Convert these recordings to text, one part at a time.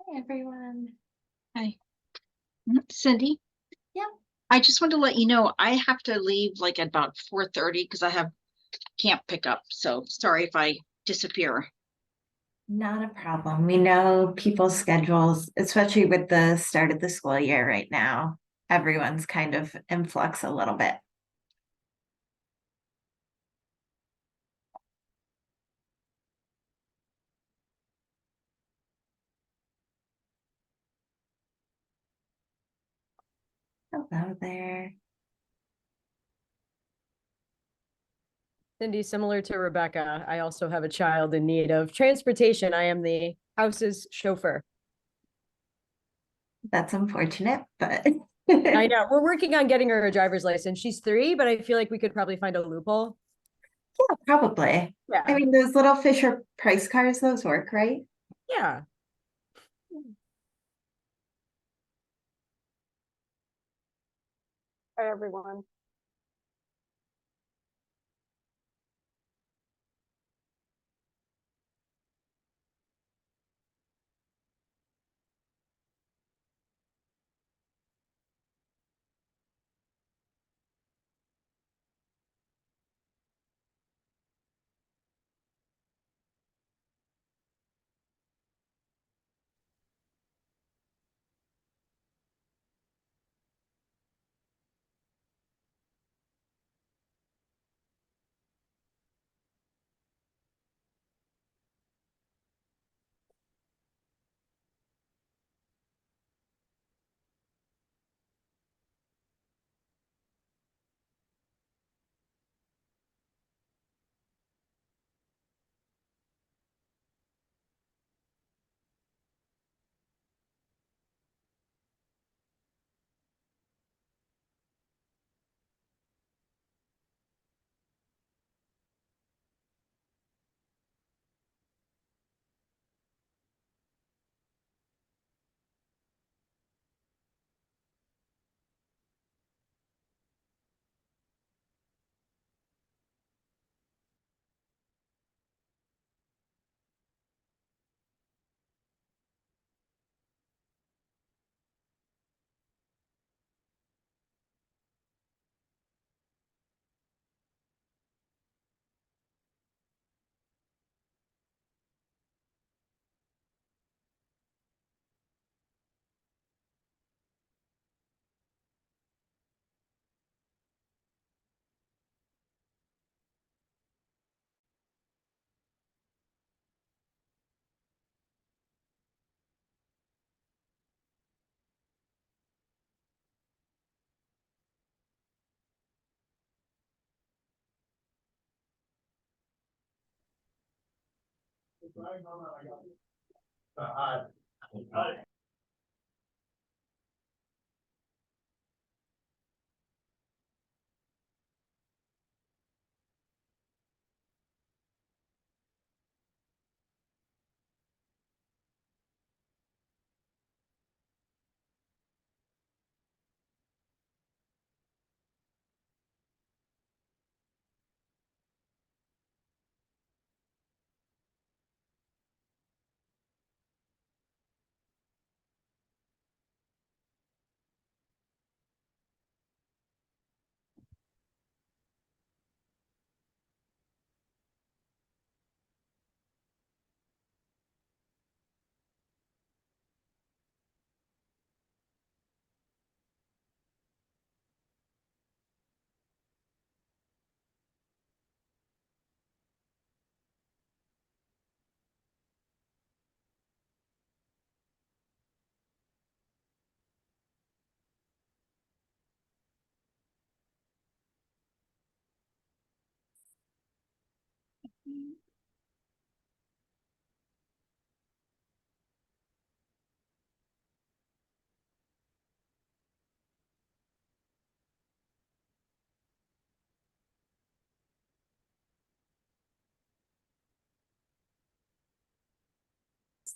Hey everyone. Hi, Cindy. Yeah, I just wanted to let you know I have to leave like at about 4:30 because I have camp pickup. So sorry if I disappear. not a problem. We know people's schedules, especially with the start of the school year right now. Everyone's kind of in flux a little bit. Hello there. Cindy, similar to Rebecca, I also have a child in need of transportation. I am the house's chauffeur. That's unfortunate, but I know we're working on getting her a driver's license. She's 3, but I feel like we could probably find a loophole. yeah, probably. Yeah. I mean, those little Fisher Price cars, those work, right? Yeah. Hi, everyone.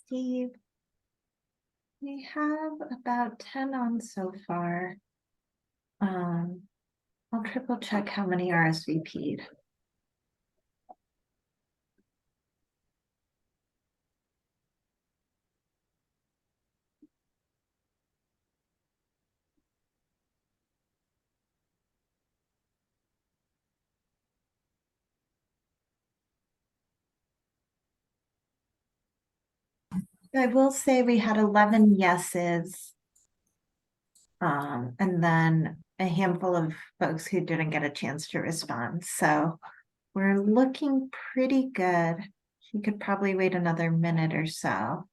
Steve, we have about 10 on so far. I'll triple check how many RSVP'd. I will say we had 11 yeses. And then a handful of folks who didn't get a chance to respond. So we're looking pretty good. You could probably wait another minute or so.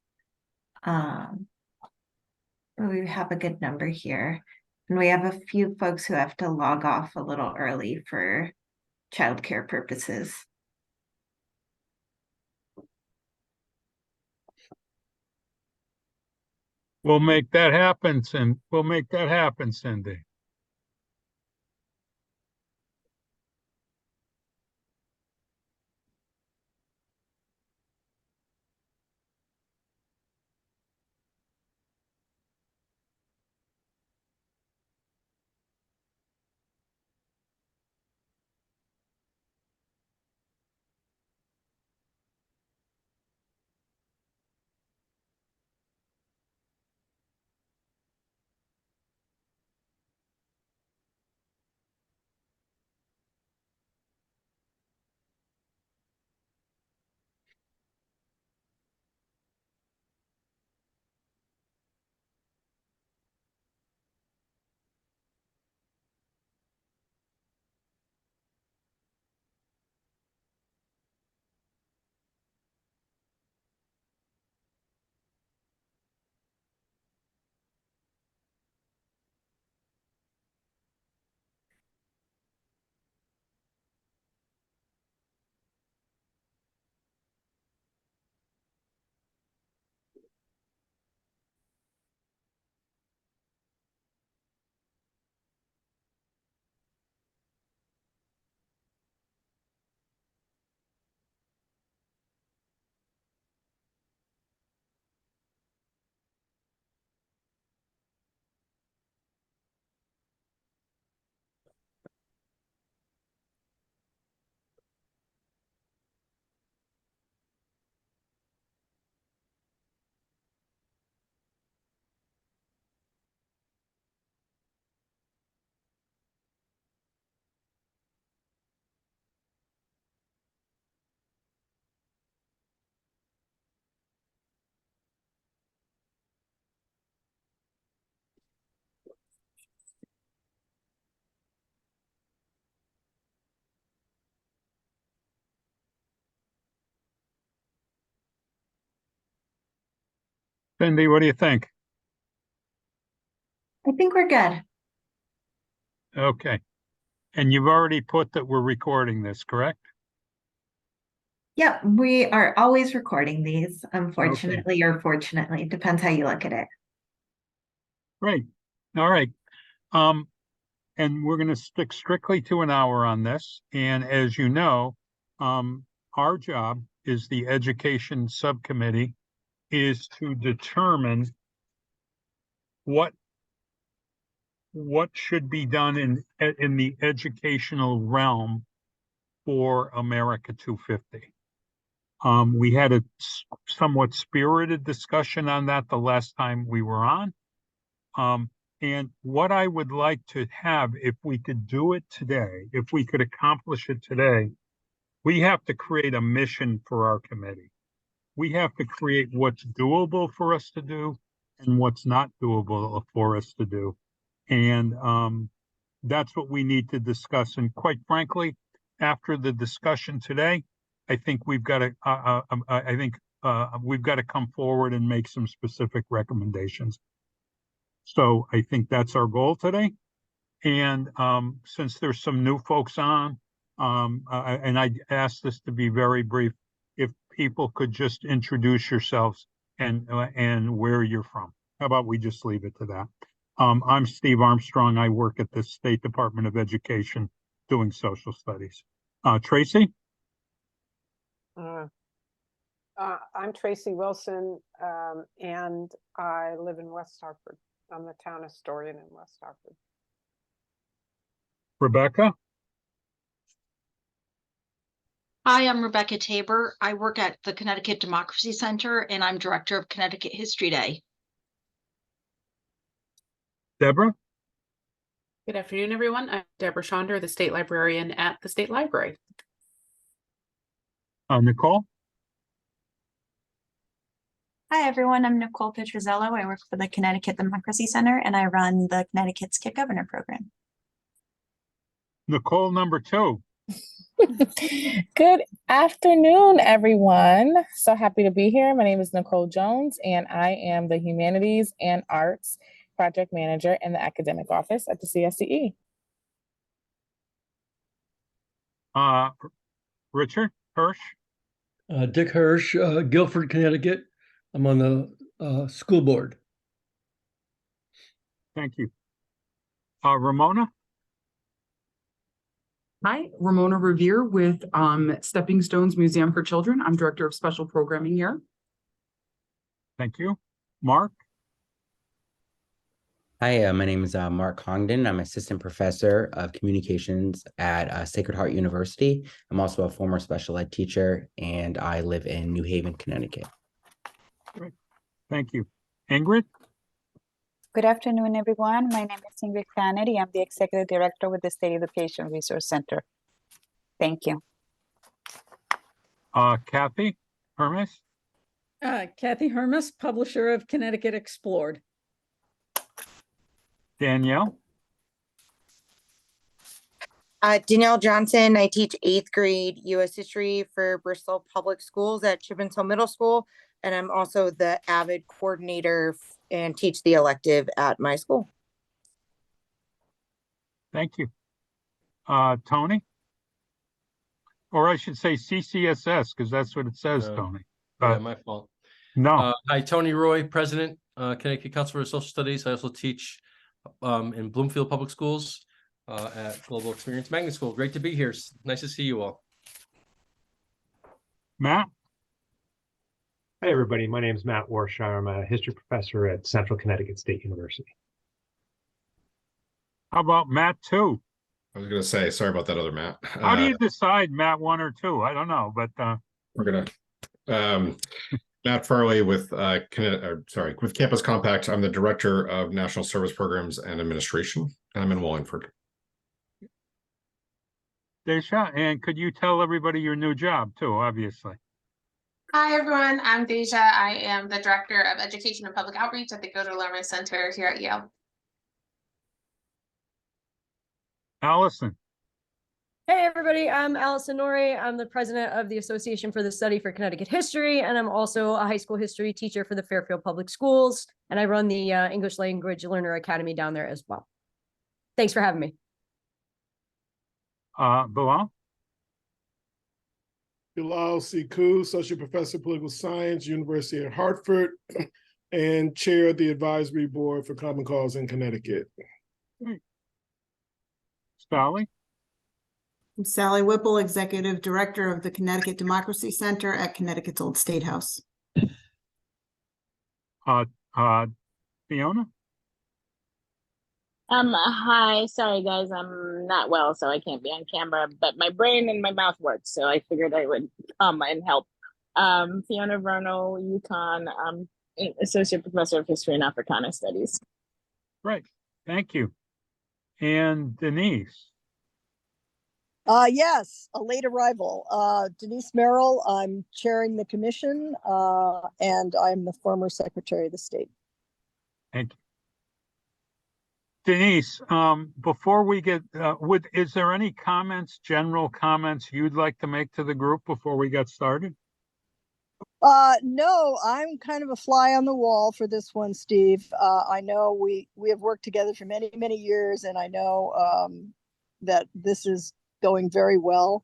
Um, but we have a good number here. And we have a few folks who have to log off a little early for childcare purposes. We'll make that happen, we'll make that happen, Cindy. Cindy, what do you think? I think we're good. Okay. And you've already put that we're recording this, correct? Yep, we are always recording these, Okay, unfortunately or fortunately, depends how you look at it. great. All right. Um, and we're going to stick strictly to an hour on this. And as you know, our job is the education subcommittee is to determine what should be done in the educational realm for America 250. We had a somewhat spirited discussion on that the last time we were on. And what I would like to have, if we could do it today, if we could accomplish it today, we have to create a mission for our committee. We have to create what's doable for us to do and what's not doable for us to do. And that's what we need to discuss. And quite frankly, after the discussion today, I think we've got to, we've got to come forward and make some specific recommendations. So I think that's our goal today. And since there's some new folks on, and I asked this to be very brief, if people could just introduce yourselves and where you're from. How about we just leave it to that? I'm Steve Armstrong. I work at the State Department of Education doing social studies. Tracy? I'm Tracy Wilson, and I live in West Hartford. I'm the town historian in West Hartford. Rebecca? Hi, I'm Rebecca Tabor. I work at the Connecticut Democracy Center and I'm director of Connecticut History Day. Deborah? Good afternoon, everyone. I'm Deborah Schonder, the state librarian at the State Library. Nicole? Hi, everyone. I'm Nicole Petrozello. I work for the Connecticut Democracy Center, and I run the Connecticut's Kid Governor program. Nicole number 2. Good afternoon, everyone. So happy to be here. My name is Nicole Jones, and I am the Humanities and Arts Project Manager in the Academic Office at the CSCE. Richard Hirsch. Dick Hirsch, Guilford, Connecticut. I'm on the school board. Thank you. Ramona. Hi, Ramona Revere with Stepping Stones Museum for Children. I'm Director of Special Programming here. Thank you. Mark. Hi, my name is Mark Congdon. I'm Assistant Professor of Communications at Sacred Heart University. I'm also a former special ed teacher, and I live in New Haven, Connecticut. Great. Thank you. Ingrid. Good afternoon, everyone. My name is Ingrid Kennedy. I'm the Executive Director with the State Education Resource Center. Thank you. Kathy Hermes. Kathy Hermes, publisher of Connecticut Explored. Danielle. Danielle Johnson. I teach 8th grade U.S. history for Bristol Public Schools at Chippensville Middle School. And I'm also the AVID coordinator and teach the elective at my school. Thank you. Tony. Or I should say CCSS, because that's what it says, Tony. Yeah, my fault. No. Hi, Tony Roy, President, Connecticut Council for Social Studies. I also teach in Bloomfield Public Schools at Global Experience Magnet School. Great to be here. Nice to see you all. Matt. Hi, everybody. My name is Matt Warshire. I'm a history professor at Central Connecticut State University. How about Matt 2? I was going to say, sorry about that other Matt. How do you decide Matt 1 or 2? I don't know, but we're going to Matt Farley with with Campus Compact. I'm the Director of National Service Programs and Administration, and I'm in Wallingford. Deja, and could you tell everybody your new job too, obviously? Hi, everyone. I'm Deja. I am the Director of Education and Public Outreach at the Go to Learning Center here at Yale. Allison. Hey, everybody. I'm Allison Norrie. I'm the president of the Association for the Study for Connecticut History, and I'm also a high school history teacher for the Fairfield Public Schools, and I run the English Language Learner Academy down there as well. Thanks for having me. Bilal. Bilal Siku, Associate Professor of Political Science, University of Hartford, and Chair of the Advisory Board for Common Cause in Connecticut. Sally. I'm Sally Whipple, Executive Director of the Connecticut Democracy Center at Connecticut's Old State House. Fiona. Hi, sorry guys, I'm not well, so I can't be on camera, but my brain and my mouth works, so I figured I would come and help. Fiona Verno, UConn, Associate Professor of History and Africana Studies. Right, thank you. And Denise. Yes, a late arrival. Denise Merrill, I'm chairing the commission, and I'm the former Secretary of the State. Thank you. Denise, before we get, is there any comments, general comments you'd like to make to the group before we get started? No, I'm kind of a fly on the wall for this one, Steve. I know we have worked together for many, many years, and I know that this is going very well.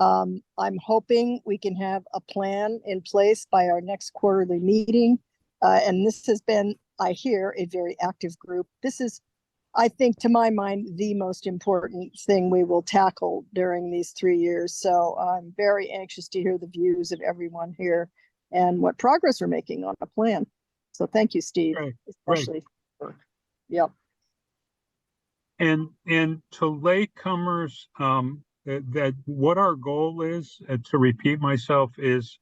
I'm hoping we can have a plan in place by our next quarterly meeting. And this has been, I hear, a very active group. This is, I think, to my mind, the most important thing we will tackle during these 3 years. So I'm very anxious to hear the views of everyone here and what progress we're making on a plan. So thank you, Steve, especially. Yep. And to latecomers, that what our goal is, to repeat myself, is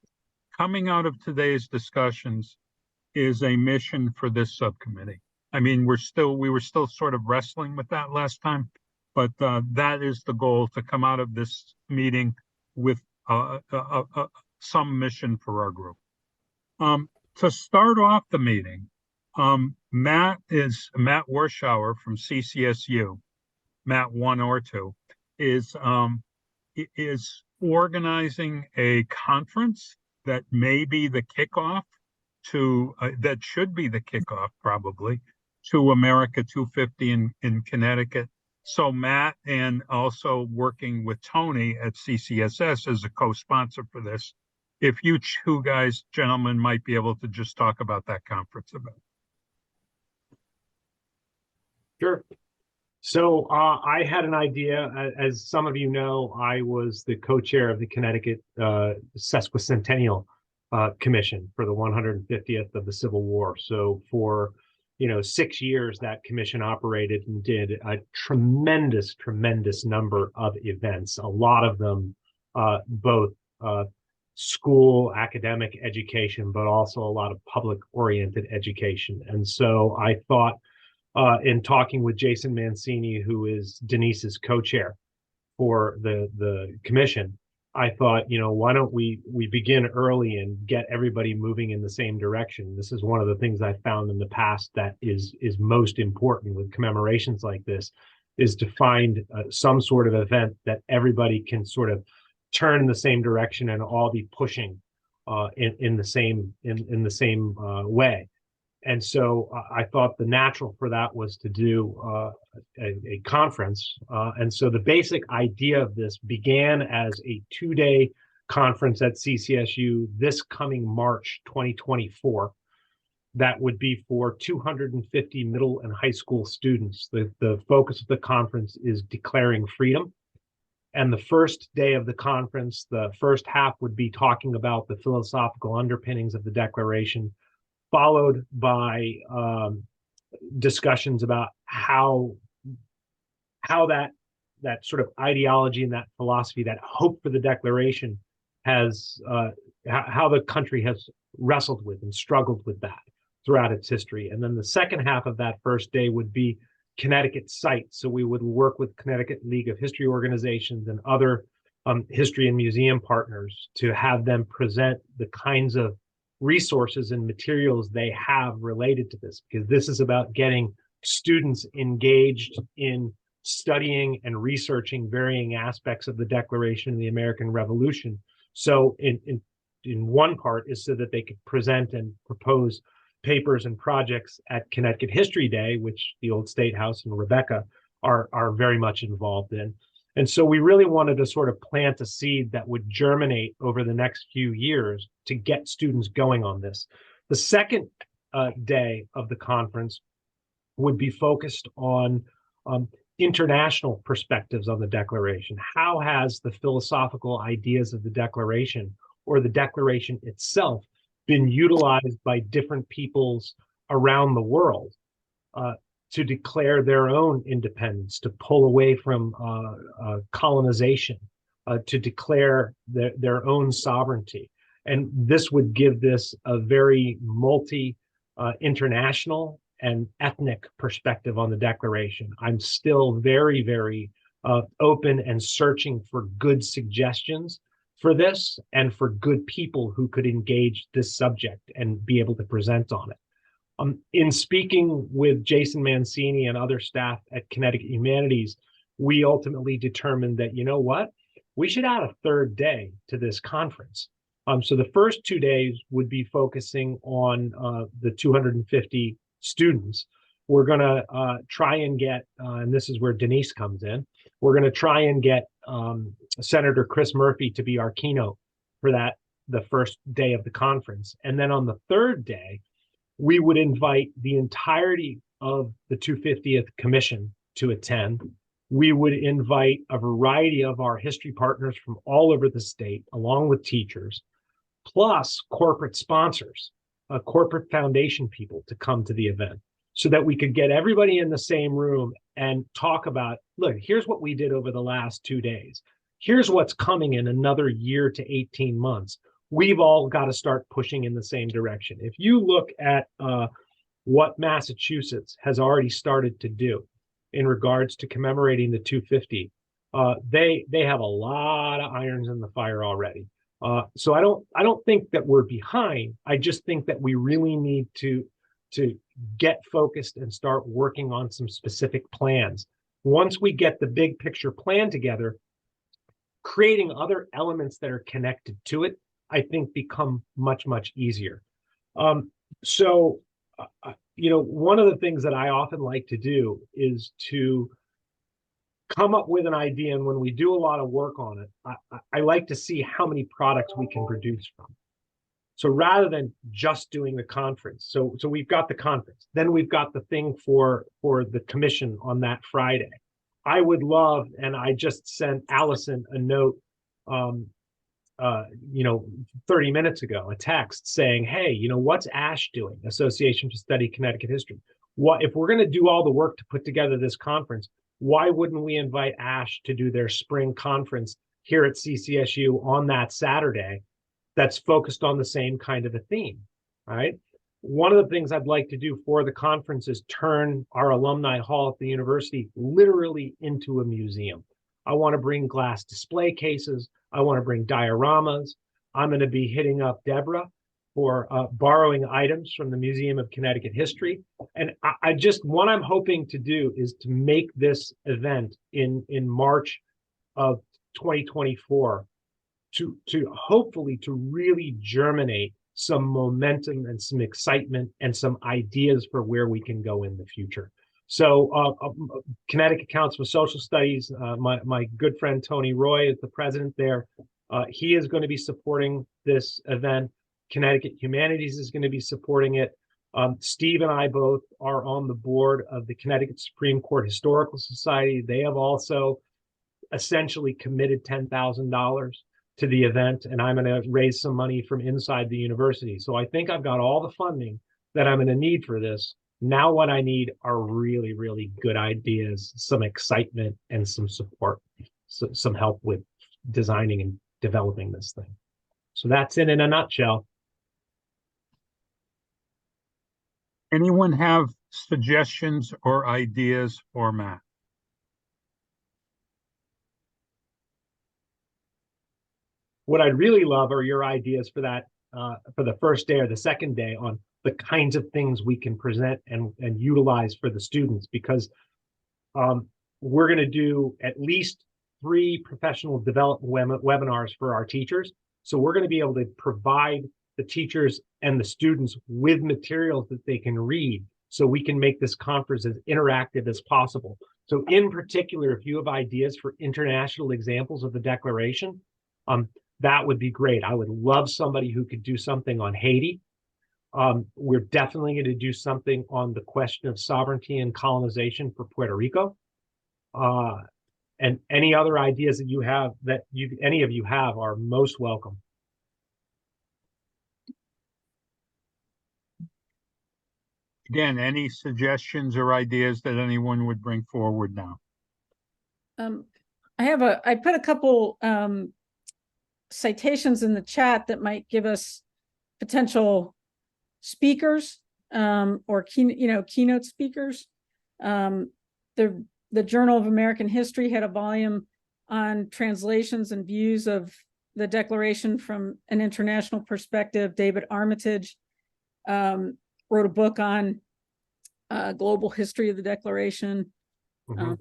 coming out of today's discussions is a mission for this subcommittee. I mean, we were still sort of wrestling with that last time, but that is the goal, to come out of this meeting with some mission for our group. to start off the meeting, Matt Warschauer from CCSU, Matt 1 or 2, is organizing a conference that may be the kickoff to that should be the kickoff probably to America 250 in Connecticut. So Matt, and also working with Tony at CCSS as a co-sponsor for this, if you two guys, gentlemen, might be able to just talk about that conference a bit. Sure. So I had an idea. As some of you know, I was the co-chair of the Connecticut Sesquicentennial Commission for the 150th of the Civil War. So for 6 years, that commission operated and did a tremendous number of events. A lot of them both school academic education, but also a lot of public-oriented education. And so I thought, in talking with Jason Mancini, who is Denise's co-chair for the commission, I thought, why don't we begin early and get everybody moving in the same direction? This is one of the things I found in the past that is most important with commemorations like this, is to find some sort of event that everybody can sort of turn in the same direction and all be pushing in the same way. And so I thought the natural for that was to do a conference. And so the basic idea of this began as a 2-day conference at CCSU this coming March 2024. That would be for 250 middle and high school students. The focus of the conference is declaring freedom. And the first day of the conference, the first half would be talking about the philosophical underpinnings of the Declaration, followed by discussions about how that sort of ideology and that philosophy, that hope for the Declaration, has how the country has wrestled with and struggled with that throughout its history. And then the second half of that first day would be Connecticut sites. So we would work with Connecticut League of History organizations and other history and museum partners to have them present the kinds of resources and materials they have related to this, because this is about getting students engaged in studying and researching varying aspects of the Declaration and the American Revolution. So in one part is so that they could present and propose papers and projects at Connecticut History Day, which the Old State House and Rebecca are very much involved in. And so we really wanted to sort of plant a seed that would germinate over the next few years to get students going on this. The second day of the conference would be focused on international perspectives on the Declaration. How has the philosophical ideas of the Declaration, or the Declaration itself, been utilized by different peoples around the world to declare their own independence, to pull away from colonization, to declare their own sovereignty? And this would give this a very international and ethnic perspective on the Declaration. I'm still very open and searching for good suggestions for this, and for good people who could engage this subject and be able to present on it. In speaking with Jason Mancini and other staff at Connecticut Humanities, we ultimately determined that, we should add a third day to this conference. So the first 2 days would be focusing on the 250 students. We're going to try and get, and this is where Denise comes in, we're going to try and get Senator Chris Murphy to be our keynote for the first day of the conference. And then on the third day, we would invite the entirety of the 250th Commission to attend. We would invite a variety of our history partners from all over the state, along with teachers, plus corporate sponsors, corporate foundation people to come to the event, so that we could get everybody in the same room and talk about, look, here's what we did over the last 2 days. Here's what's coming in another year to 18 months. We've all got to start pushing in the same direction. If you look at what Massachusetts has already started to do in regards to commemorating the 250, they have a lot of irons in the fire already. So I don't think that we're behind. I just think that we really need to get focused and start working on some specific plans. Once we get the big picture plan together, creating other elements that are connected to it, I think become much, much easier. One of the things that I often like to do is to come up with an idea, and when we do a lot of work on it, I like to see how many products we can produce from. So rather than just doing the conference, so we've got the conference, then we've got the thing for the commission on that Friday. I would love, and I just sent Allison a note, 30 minutes ago, a text saying, hey, what's ASH doing? Association to Study Connecticut History. What if we're going to do all the work to put together this conference? Why wouldn't we invite ASH to do their spring conference here at CCSU on that Saturday that's focused on the same kind of a theme, right? One of the things I'd like to do for the conference is turn our alumni hall at the university literally into a museum. I want to bring glass display cases. I want to bring dioramas. I'm going to be hitting up Deborah for borrowing items from the Museum of Connecticut History. And what I'm hoping to do is to make this event in March of 2024 to hopefully to really germinate some momentum and some excitement and some ideas for where we can go in the future. So Connecticut Council for Social Studies, my good friend Tony Roy is the president there. He is going to be supporting this event. Connecticut Humanities is going to be supporting it. Steve and I both are on the board of the Connecticut Supreme Court Historical Society. They have also essentially committed $10,000 to the event, and I'm going to raise some money from inside the university. So I think I've got all the funding that I'm going to need for this. Now what I need are really, really good ideas, some excitement, and some support, so some help with designing and developing this thing. So that's it in a nutshell. Anyone have suggestions or ideas for Matt? What I'd really love are your ideas for that, for the first day or the second day, on the kinds of things we can present and utilize for the students, because we're going to do at least 3 professional development webinars for our teachers. So we're going to be able to provide the teachers and the students with materials that they can read, so we can make this conference as interactive as possible. So in particular, if you have ideas for international examples of the Declaration, that would be great. I would love somebody who could do something on Haiti. We're definitely going to do something on the question of sovereignty and colonization for Puerto Rico. And any other ideas that you have, that any of you have, are most welcome. Again, any suggestions or ideas that anyone would bring forward now? I put a couple citations in the chat that might give us potential speakers, or keynote speakers. The Journal of American History had a volume on translations and views of the Declaration from an international perspective. David Armitage wrote a book on global history of the Declaration. Mm-hmm.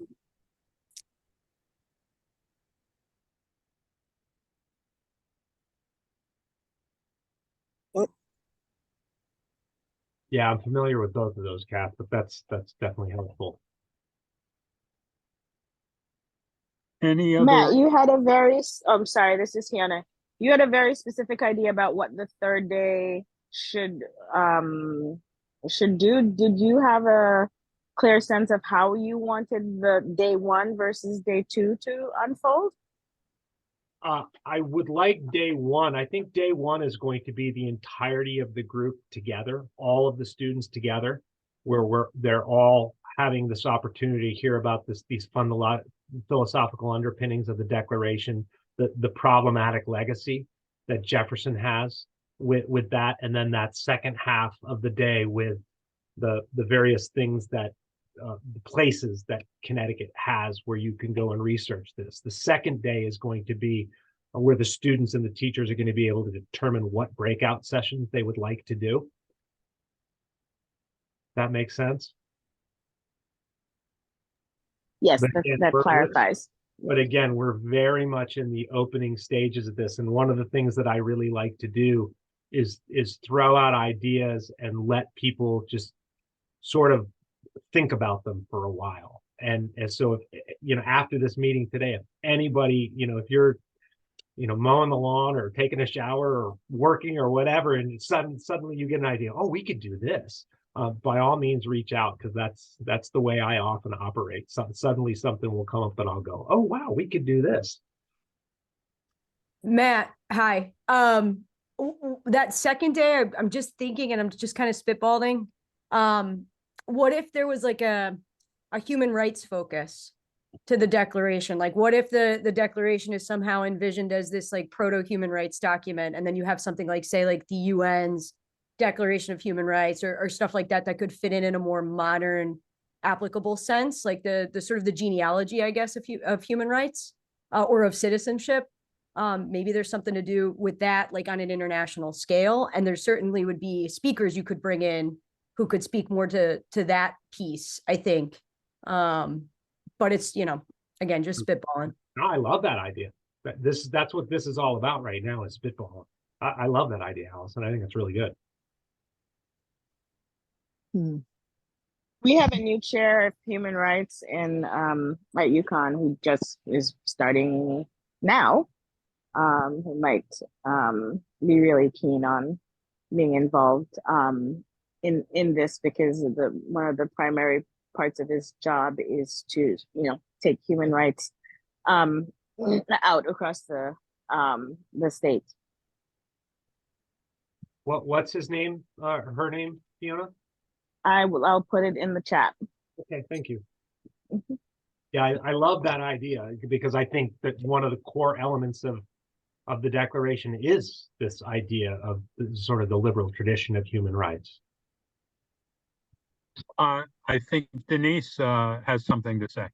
Yeah, I'm familiar with both of those, Kath, but that's definitely helpful. Any other? Matt, you had a very, I'm sorry, this is Hannah. You had a very specific idea about what the third day should do. Did you have a clear sense of how you wanted the day 1 versus day 2 to unfold? I would like day 1. I think day 1 is going to be the entirety of the group together, all of the students together, where they're all having this opportunity to hear about these philosophical underpinnings of the Declaration, the problematic legacy that Jefferson has with that, and then that second half of the day with the various things that the places that Connecticut has where you can go and research this. The second day is going to be where the students and the teachers are going to be able to determine what breakout sessions they would like to do. That makes sense? Yes, But that, again, that clarifies. But again, we're very much in the opening stages of this. And one of the things that I really like to do is throw out ideas and let people just sort of think about them for a while. And so if, you know, after this meeting today, if anybody, you know, if you're, you know, mowing the lawn or taking a shower or working or whatever, and suddenly you get an idea, oh, we could do this. By all means, reach out, because that's the way I often operate. So suddenly something will come up and I'll go, oh wow, we could do this. Matt, hi. That second day, I'm just thinking, and I'm just kind of spitballing. What if there was like a human rights focus to the declaration? Like, what if the declaration is somehow envisioned as this like proto-human rights document, and then you have something like, say, like the UN's Declaration of Human Rights or stuff like that could fit in a more modern, applicable sense, like the sort of the genealogy, I guess, of human rights or of citizenship. Maybe there's something to do with that, like on an international scale. And there certainly would be speakers you could bring in who could speak more to that piece, I think. But it's, you know, again, just spitballing. No, I love that idea. That's what this is all about right now, is spitballing. I love that idea, Allison. I think it's really good. We have a new chair of human rights in at UConn who just is starting now. Who might be really keen on being involved in this, because one of the primary parts of his job is to, you know, take human rights out across the state. What's his name? Her name, Fiona? I'll put it in the chat. Okay, thank you. Yeah, I love that idea, because I think that one of the core elements of the Declaration is this idea of sort of the liberal tradition of human rights. I think Denise has something to say.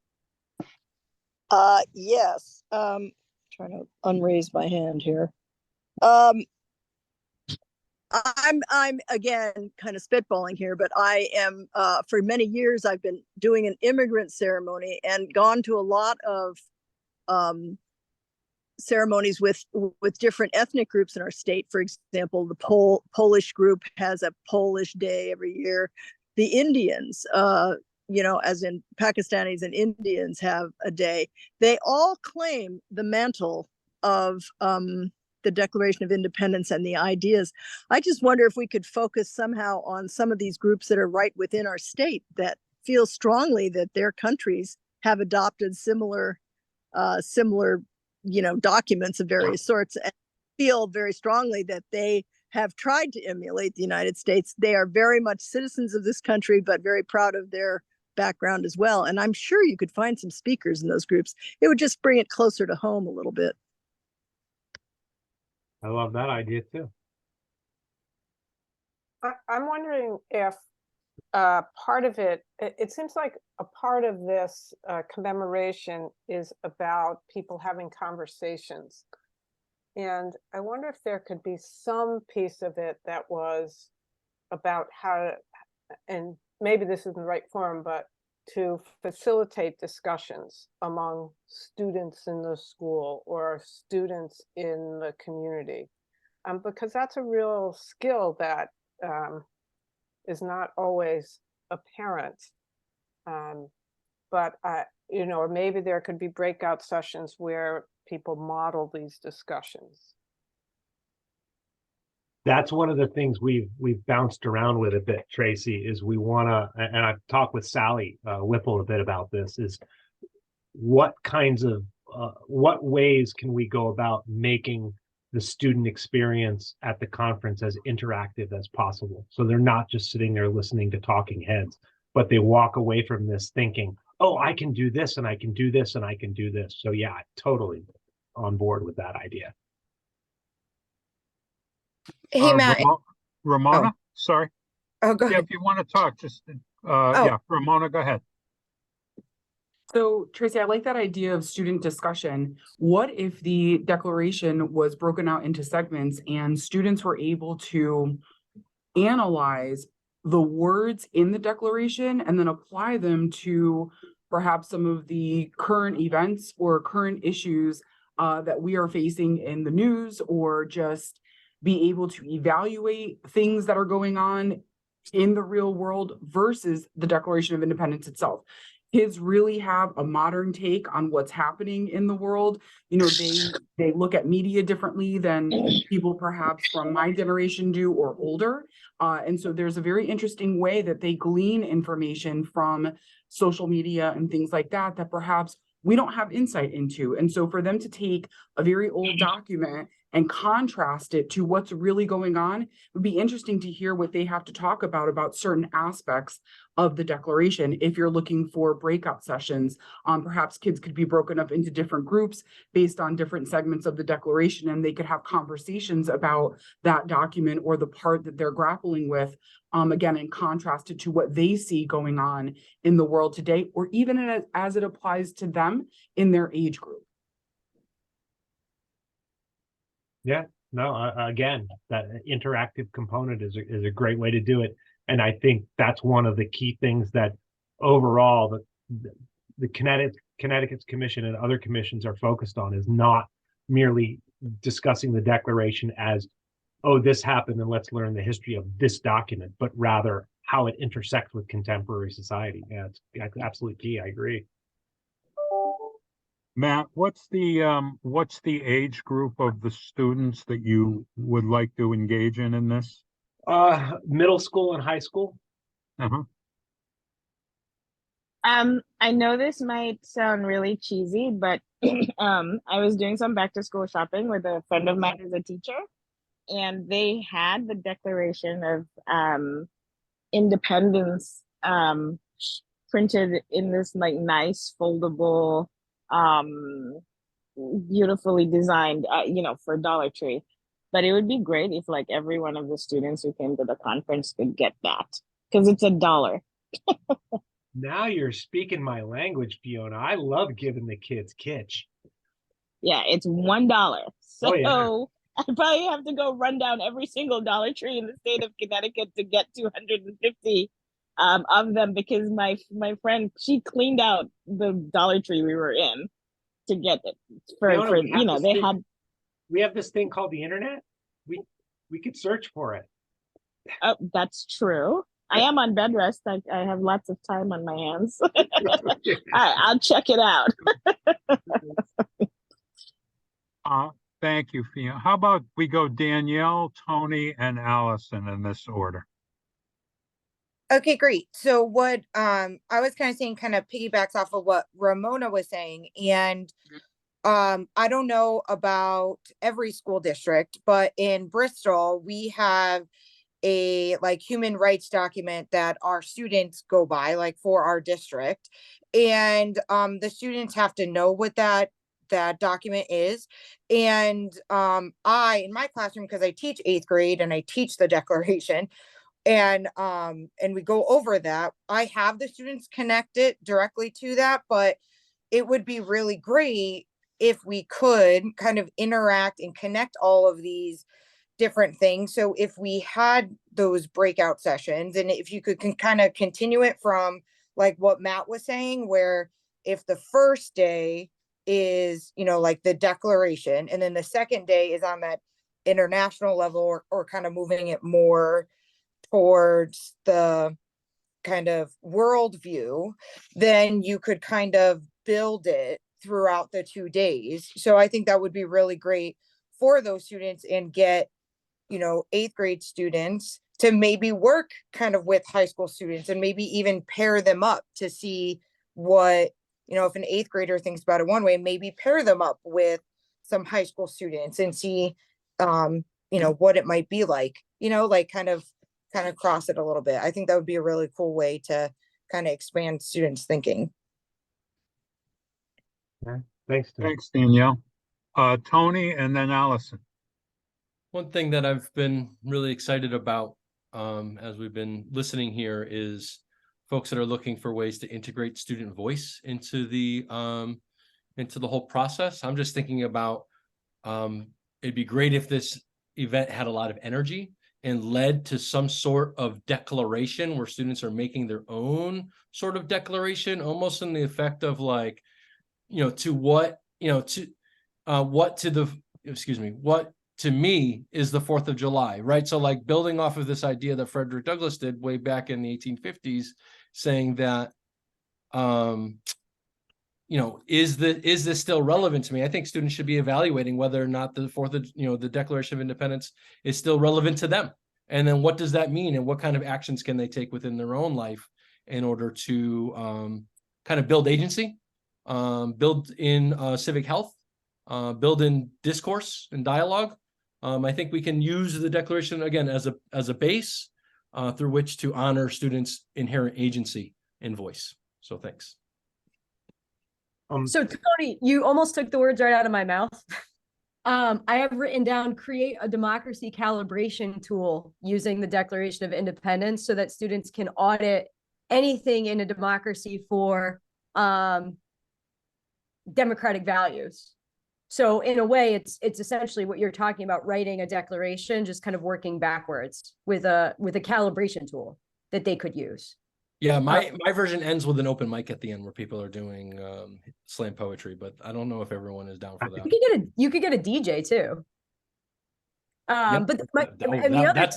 Yes. Trying to unraise my hand here. I'm again kind of spitballing here, but I am for many years I've been doing an immigrant ceremony and gone to a lot of ceremonies with different ethnic groups in our state. For example, the Polish group has a Polish day every year. The Indians, you know, as in Pakistanis and Indians, have a day. They all claim the mantle of the Declaration of Independence and the ideas. I just wonder if we could focus somehow on some of these groups that are right within our state that feel strongly that their countries have adopted similar, you know, documents of various sorts, and feel very strongly that they have tried to emulate the United States. They are very much citizens of this country, but very proud of their background as well. And I'm sure you could find some speakers in those groups. It would just bring it closer to home a little bit. I love that idea too. I'm wondering if part of it seems like a part of this commemoration is about people having conversations. And I wonder if there could be some piece of it that was about how, and maybe this isn't the right forum, but to facilitate discussions among students in the school or students in the community. Because that's a real skill that is not always apparent. But, you know, or maybe there could be breakout sessions where people model these discussions. That's one of the things we've bounced around with a bit, Tracy, is we want to, and I've talked with Sally Whipple a bit about this, is what kinds of, what ways can we go about making the student experience at the conference as interactive as possible? So they're not just sitting there listening to talking heads, but they walk away from this thinking, oh, I can do this and I can do this and I can do this. So yeah, totally on board with that idea. Hey, Matt. Ramona, sorry. Oh, go ahead. If you want to talk, just yeah, Ramona, go ahead. So Tracy, I like that idea of student discussion. What if the declaration was broken out into segments and students were able to analyze the words in the declaration and then apply them to perhaps some of the current events or current issues that we are facing in the news, or just be able to evaluate things that are going on in the real world versus the Declaration of Independence itself. Kids really have a modern take on what's happening in the world. You know, they look at media differently than people perhaps from my generation do or older. And so there's a very interesting way that they glean information from social media and things like that, that perhaps we don't have insight into. And so for them to take a very old document and contrast it to what's really going on, it would be interesting to hear what they have to talk about certain aspects of the declaration. If you're looking for breakout sessions, perhaps kids could be broken up into different groups based on different segments of the declaration, and they could have conversations about that document or the part that they're grappling with, again, in contrast to what they see going on in the world today, or even as it applies to them in their age group. Yeah, no, again, that interactive component is a great way to do it. And I think that's one of the key things that overall the Connecticut's commission and other commissions are focused on, is not merely discussing the declaration as, oh, this happened and let's learn the history of this document, but rather how it intersects with contemporary society. Yeah, it's absolutely key. I agree. Matt, what's the age group of the students that you would like to engage in this? Middle school and high school. Uh-huh. I know this might sound really cheesy, but I was doing some back to school shopping with a friend of mine who's a teacher, and they had the Declaration of Independence printed in this like nice foldable, beautifully designed, for Dollar Tree. But it would be great if like every one of the students who came to the conference could get that, because it's $1. Now you're speaking my language, Fiona. I love giving the kids kitsch. Yeah, it's $1. So Oh, yeah. I probably have to go run down every single Dollar Tree in the state of Connecticut to get 250 of them, because my friend, she cleaned out the Dollar Tree we were in to get it Fiona, they had. We have this thing called the internet. We could search for it. Oh, that's true. I am on bed rest. I have lots of time on my hands. All right, I'll check it out. Thank you, Fiona. How about we go Danielle, Tony, and Allison in this order? Okay, great. So what I was kind of saying kind of piggybacks off of what Ramona was saying. And I don't know about every school district, but in Bristol, we have a like human rights document that our students go by, like for our district. And the students have to know what that document is. And I, in my classroom, because I teach 8th grade and I teach the Declaration, and we go over that, I have the students connect it directly to that, but it would be really great if we could kind of interact and connect all of these different things. So if we had those breakout sessions, and if you could kind of continue it from like what Matt was saying, where if the first day is, like the Declaration, and then the second day is on that international level, or kind of moving it more towards the kind of worldview, then you could kind of build it throughout the 2 days. So I think that would be really great for those students, and get, 8th grade students to maybe work kind of with high school students, and maybe even pair them up to see what, if an 8th grader thinks about it one way, maybe pair them up with some high school students and see, what it might be like, like kind of cross it a little bit. I think that would be a really cool way to kind of expand students' thinking. Yeah, thanks. Thanks, Danielle. Tony, and then Allison. One thing that I've been really excited about as we've been listening here is folks that are looking for ways to integrate student voice into the whole process. I'm just thinking about it'd be great if this event had a lot of energy and led to some sort of declaration where students are making their own sort of declaration, almost in the effect of like, what to me is the 4th of July, right? So like building off of this idea that Frederick Douglass did way back in the 1850s, saying that, is this still relevant to me? I think students should be evaluating whether or not the the Declaration of Independence is still relevant to them. And then what does that mean? And what kind of actions can they take within their own life in order to kind of build agency, build in civic health, build in discourse and dialogue. I think we can use the Declaration again as a base through which to honor students' inherent agency and voice. So thanks. So Tony, you almost took the words right out of my mouth. I have written down, create a democracy calibration tool using the Declaration of Independence so that students can audit anything in a democracy for democratic values. So in a way, it's essentially what you're talking about, writing a declaration, just kind of working backwards with a calibration tool that they could use. Yeah, my version ends with an open mic at the end where people are doing slam poetry, but I don't know if everyone is down for that. You could get a DJ too. Yep. But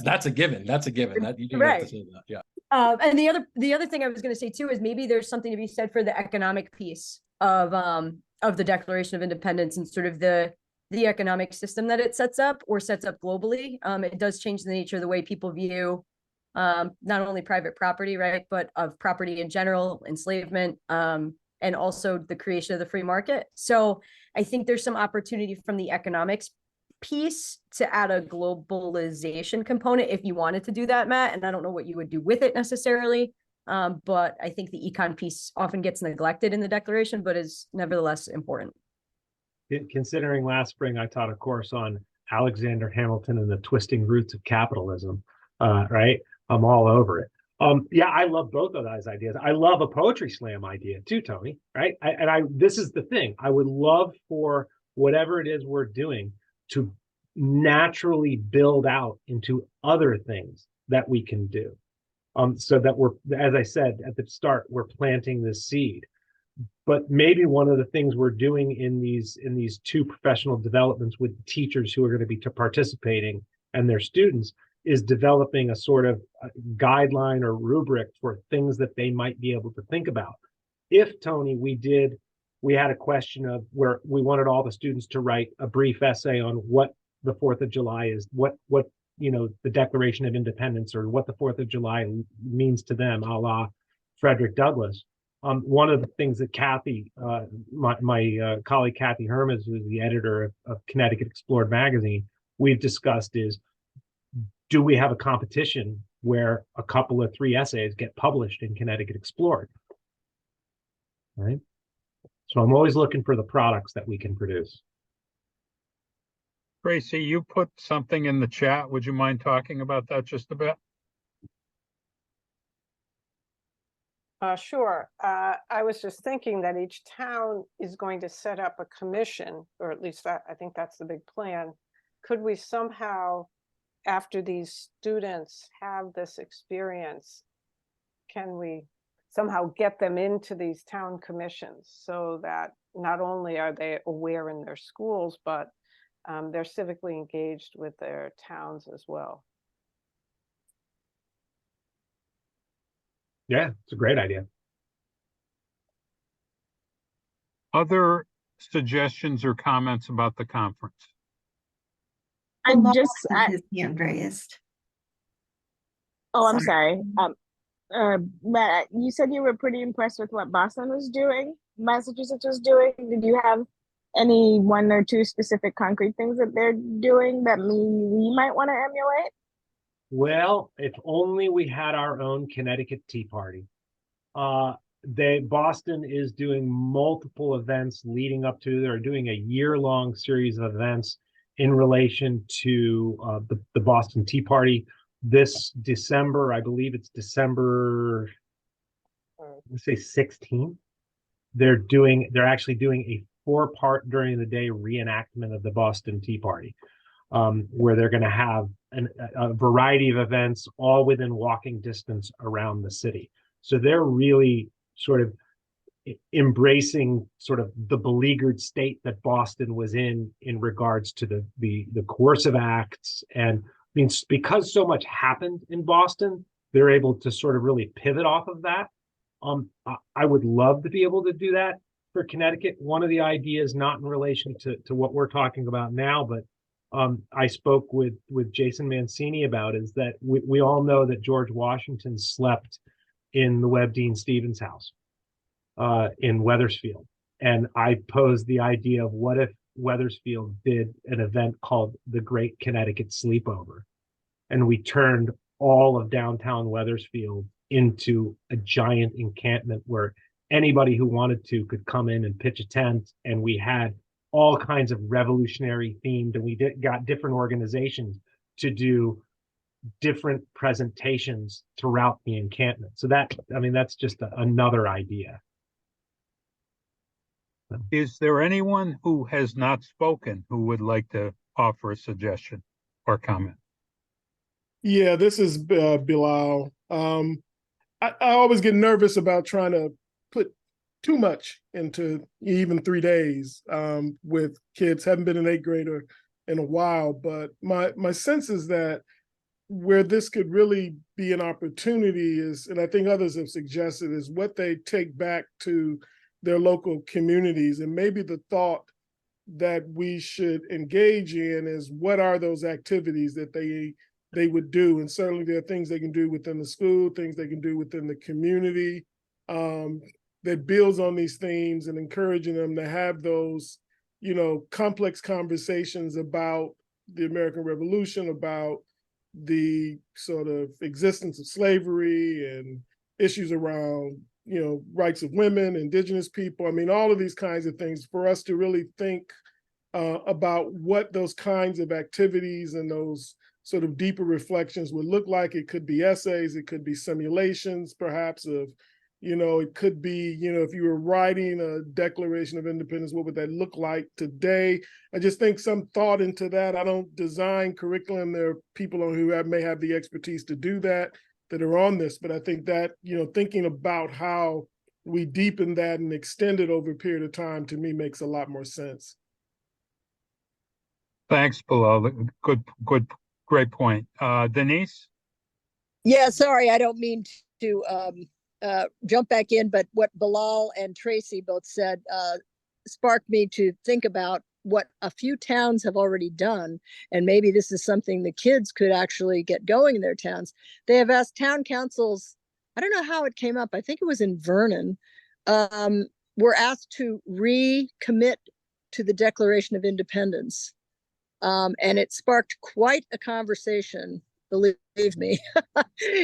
that's a given. That's a given. That you do have to say that. Yeah. And the other thing I was going to say too is maybe there's something to be said for the economic piece of the Declaration of Independence and sort of the economic system that it sets up globally. It does change the nature of the way people view not only private property, right, but of property in general, enslavement, and also the creation of the free market. So I think there's some opportunity from the economics piece to add a globalization component if you wanted to do that, Matt. And I don't know what you would do with it necessarily. But I think the econ piece often gets neglected in the Declaration, but is nevertheless important. Considering last spring I taught a course on Alexander Hamilton and the twisting roots of capitalism, right? I'm all over it. Yeah, I love both of those ideas. I love a poetry slam idea too, Tony, right? This is the thing. I would love for whatever it is we're doing to naturally build out into other things that we can do. So that we're, as I said at the start, we're planting this seed. But maybe one of the things we're doing in these two professional developments with the teachers who are going to be participating and their students is developing a sort of guideline or rubric for things that they might be able to think about. If, Tony, we had a question of where we wanted all the students to write a brief essay on what the 4th of July is, what the Declaration of Independence, or what the 4th of July means to them, a la Frederick Douglass. One of the things that Kathy, my colleague Kathy Hermes, who's the editor of Connecticut Explored magazine, we've discussed is, do we have a competition where a couple of 3 essays get published in Connecticut Explored? Right? So I'm always looking for the products that we can produce. Tracy, you put something in the chat. Would you mind talking about that just a bit? Sure. I was just thinking that each town is going to set up a commission, or at least I think that's the big plan. Could we somehow, after these students have this experience, can we somehow get them into these town commissions so that not only are they aware in their schools, but they're civically engaged with their towns as well? Yeah, it's a great idea. Other suggestions or comments about the conference? I'm sorry. Matt, you said you were pretty impressed with what Boston was doing, Massachusetts was doing. Did you have any 1 or 2 specific concrete things that they're doing that we might want to emulate? Well, if only we had our own Connecticut Tea Party. Boston is doing multiple events leading up to, they're doing a year-long series of events in relation to the Boston Tea Party. This December, I believe it's December let's say 16th, they're actually doing a 4-part during the day reenactment of the Boston Tea Party, where they're going to have a variety of events all within walking distance around the city. So they're really sort of embracing sort of the beleaguered state that Boston was in regards to the coercive acts. And I mean, because so much happened in Boston, they're able to sort of really pivot off of that. I would love to be able to do that for Connecticut. One of the ideas, not in relation to what we're talking about now, but I spoke with Jason Mancini about, is that we all know that George Washington slept in the Webb Dean Stevens house in Wethersfield. And I posed the idea of, what if Wethersfield did an event called the Great Connecticut Sleepover, and we turned all of downtown Wethersfield into a giant encampment where anybody who wanted to could come in and pitch a tent, and we had all kinds of revolutionary themed, and we got different organizations to do different presentations throughout the encampment. So that, I mean, that's just another idea. Is there anyone who has not spoken who would like to offer a suggestion or comment? Yeah, this is Bilal. I always get nervous about trying to put too much into even 3 days with kids. Haven't been an 8th grader in a while, but my sense is that where this could really be an opportunity is, and I think others have suggested, is what they take back to their local communities. And maybe the thought that we should engage in is, what are those activities that they would do? And certainly there are things they can do within the school, things they can do within the community, that builds on these themes, and encouraging them to have those, complex conversations about the American Revolution, about the sort of existence of slavery and issues around, rights of women, indigenous people. I mean, all of these kinds of things, for us to really think about what those kinds of activities and those sort of deeper reflections would look like. It could be essays, it could be simulations, perhaps, of, it could be, if you were writing a Declaration of Independence, what would that look like today? I just think some thought into that. I don't design curriculum. There are people who may have the expertise to do that are on this, but I think that, thinking about how we deepen that and extend it over a period of time, to me, makes a lot more sense. Thanks, Bilal. Great point. Denise? Yeah, sorry, I don't mean to jump back in, but what Bilal and Tracy both said sparked me to think about what a few towns have already done, and maybe this is something the kids could actually get going in their towns. They have asked town councils, I don't know how it came up, I think it was in Vernon, were asked to recommit to the Declaration of Independence. And it sparked quite a conversation, believe me,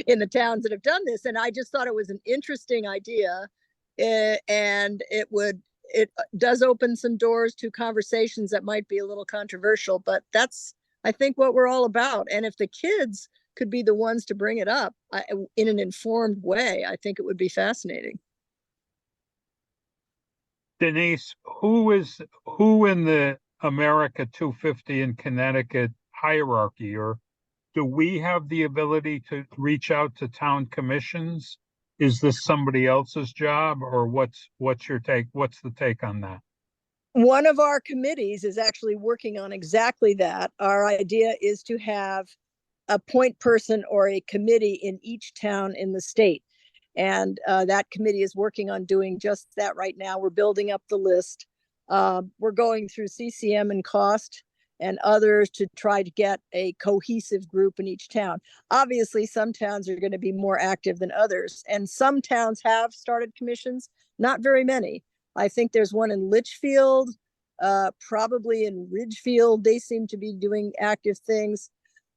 in the towns that have done this. And I just thought it was an interesting idea, and it does open some doors to conversations that might be a little controversial, but that's, I think, what we're all about. And if the kids could be the ones to bring it up in an informed way, I think it would be fascinating. Denise, who in the America 250 in Connecticut hierarchy, or do we have the ability to reach out to town commissions? Is this somebody else's job, or what's your take? What's the take on that? One of our committees is actually working on exactly that. Our idea is to have a point person or a committee in each town in the state. And that committee is working on doing just that right now. We're building up the list. We're going through CCM and cost and others to try to get a cohesive group in each town. Obviously, some towns are going to be more active than others, and some towns have started commissions, not very many. I think there's one in Litchfield, probably in Ridgefield. They seem to be doing active things.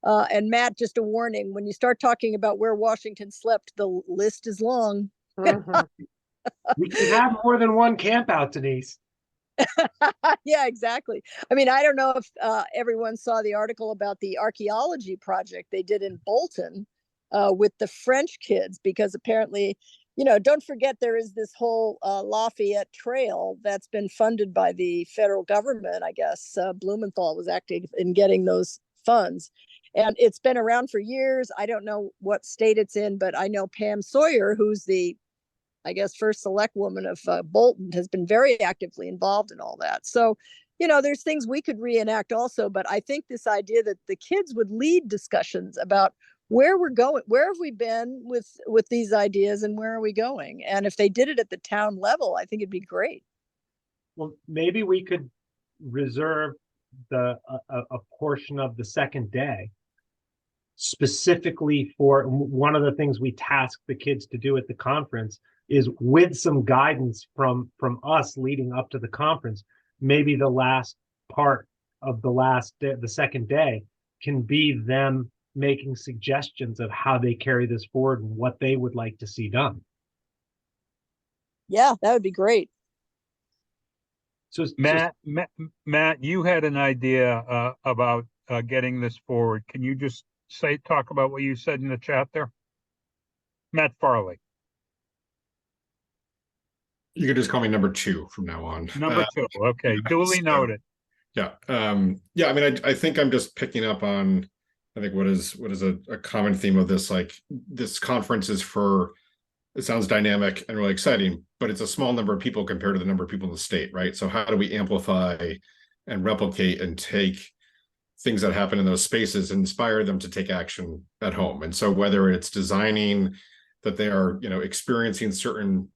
And Matt, just a warning, when you start talking about where Washington slept, the list is long. We can have more than one camp out, Denise. Yeah, exactly. I mean, I don't know if everyone saw the article about the archaeology project they did in Bolton with the French kids, because apparently you know, don't forget there is this whole Lafayette Trail that's been funded by the federal government. I guess Blumenthal was active in getting those funds. And it's been around for years. I don't know what state it's in, but I know Pam Sawyer, who's the, I guess, first select woman of Bolton, has been very actively involved in all that. So, you know, there's things we could reenact also, but I think this idea that the kids would lead discussions about where we're going, where have we been with these ideas and where are we going? And if they did it at the town level, I think it'd be great. Well, maybe we could reserve a portion of the second day specifically for one of the things we tasked the kids to do at the conference is, with some guidance from us leading up to the conference, maybe the last part of the second day can be them making suggestions of how they carry this forward and what they would like to see done. Yeah, that would be great. So Matt, you had an idea about getting this forward. Can you just talk about what you said in the chat there? Matt Farley. You could just call me number 2 from now on. Number 2. Okay. Duly noted. Yeah. Yeah. I mean, I think I'm just picking up on, I think what is a common theme of this, like this conference is for, it sounds dynamic and really exciting, but it's a small number of people compared to the number of people in the state, right? So how do we amplify and replicate and take things that happen in those spaces and inspire them to take action at home? And so whether it's designing that they are, you know, experiencing certain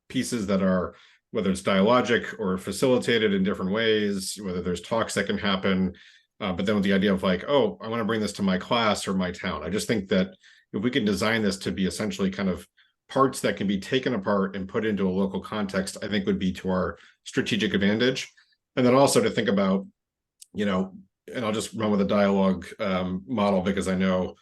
pieces that are, whether it's dialogic or facilitated in different ways, whether there's talks that can happen, but then with the idea of like, oh, I want to bring this to my class or my town. I just think that if we can design this to be essentially kind of parts that can be taken apart and put into a local context, I think would be to our strategic advantage. And then also to think about, you know, and I'll just run with a dialogue model, because I know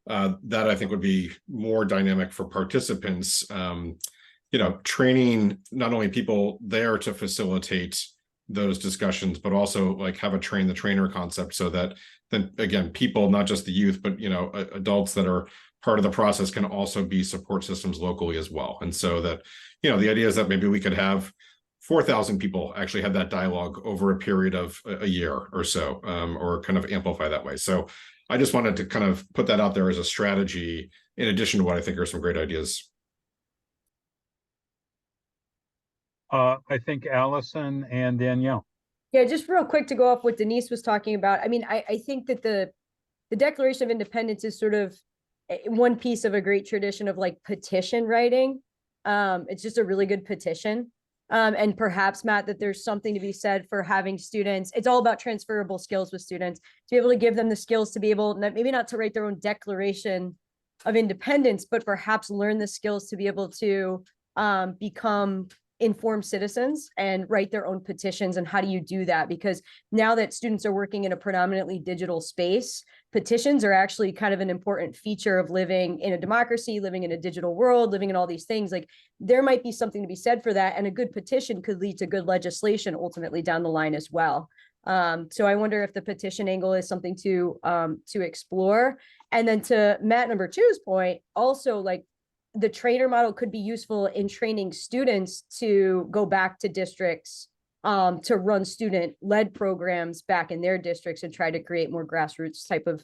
that I think would be more dynamic for participants. You know, training not only people there to facilitate those discussions, but also like have a train the trainer concept, so that then again, people, not just the youth, but, you know, adults that are part of the process can also be support systems locally as well. And so that, you know, the idea is that maybe we could have 4,000 people actually have that dialogue over a period of a year or so, or kind of amplify that way. So I just wanted to kind of put that out there as a strategy, in addition to what I think are some great ideas. I think Allison and Danielle. Yeah, just real quick to go off what Denise was talking about. I mean, I think that the Declaration of Independence is sort of one piece of a great tradition of like petition writing. It's just a really good petition. And perhaps, Matt, that there's something to be said for having students. It's all about transferable skills with students, to be able to give them the skills to be able, maybe not to write their own Declaration of Independence, but perhaps learn the skills to be able to become informed citizens and write their own petitions. And how do you do that? Because now that students are working in a predominantly digital space, petitions are actually kind of an important feature of living in a democracy, living in a digital world, living in all these things. Like, there might be something to be said for that. And a good petition could lead to good legislation ultimately down the line as well. So I wonder if the petition angle is something to explore. And then to Matt number 2's point, also, like, the trainer model could be useful in training students to go back to districts to run student-led programs back in their districts and try to create more grassroots type of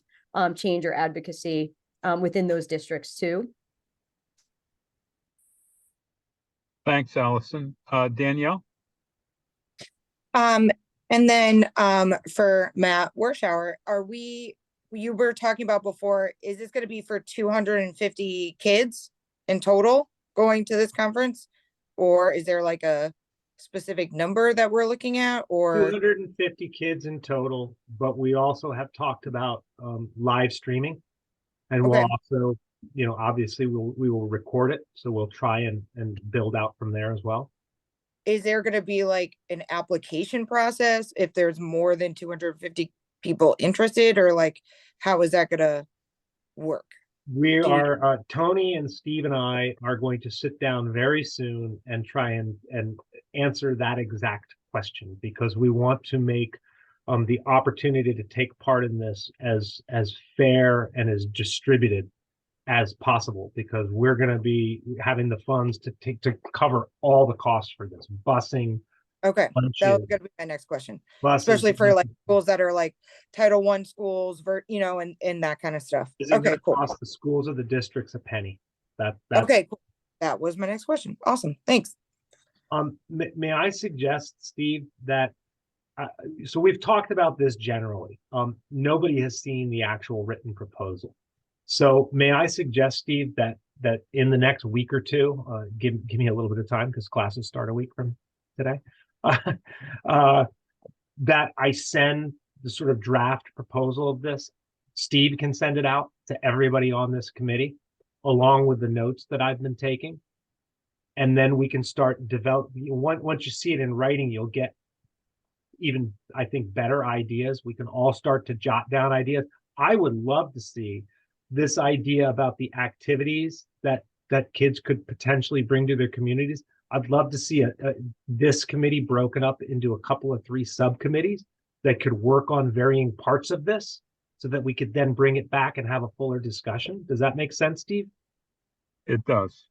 change or advocacy within those districts too. Thanks, Allison. Danielle? And then for Matt Warschauer, you were talking about before, is this going to be for 250 kids in total going to this conference? Or is there like a specific number that we're looking at, or 250 kids in total, but we also have talked about live streaming, and Okay. we'll also, you know, obviously we will record it, so we'll try and build out from there as well. is there going to be like an application process if there's more than 250 people interested, or like how is that going to work? We are, Tony and Steve and I are going to sit down very soon and try and answer that exact question, because we want to make the opportunity to take part in this as fair and as distributed as possible, because we're going to be having the funds to cover all the costs for this busing. Okay, that was gonna be my next question, especially for like schools that are like Title I schools, you know, and that kind of stuff. Okay, cool. Cost the schools of the districts a penny. That's Okay, cool. That was my next question. Awesome, thanks. May I suggest, Steve, that so we've talked about this generally. Nobody has seen the actual written proposal. So may I suggest, Steve, that in the next week or two, give me a little bit of time because classes start a week from today, that I send the sort of draft proposal of this. Steve can send it out to everybody on this committee, along with the notes that I've been taking. And then we can start developing. Once you see it in writing, you'll get even, I think, better ideas. We can all start to jot down ideas. I would love to see this idea about the activities that kids could potentially bring to their communities. I'd love to see this committee broken up into a couple of 3 subcommittees that could work on varying parts of this so that we could then bring it back and have a fuller discussion. Does that make sense, Steve? It does.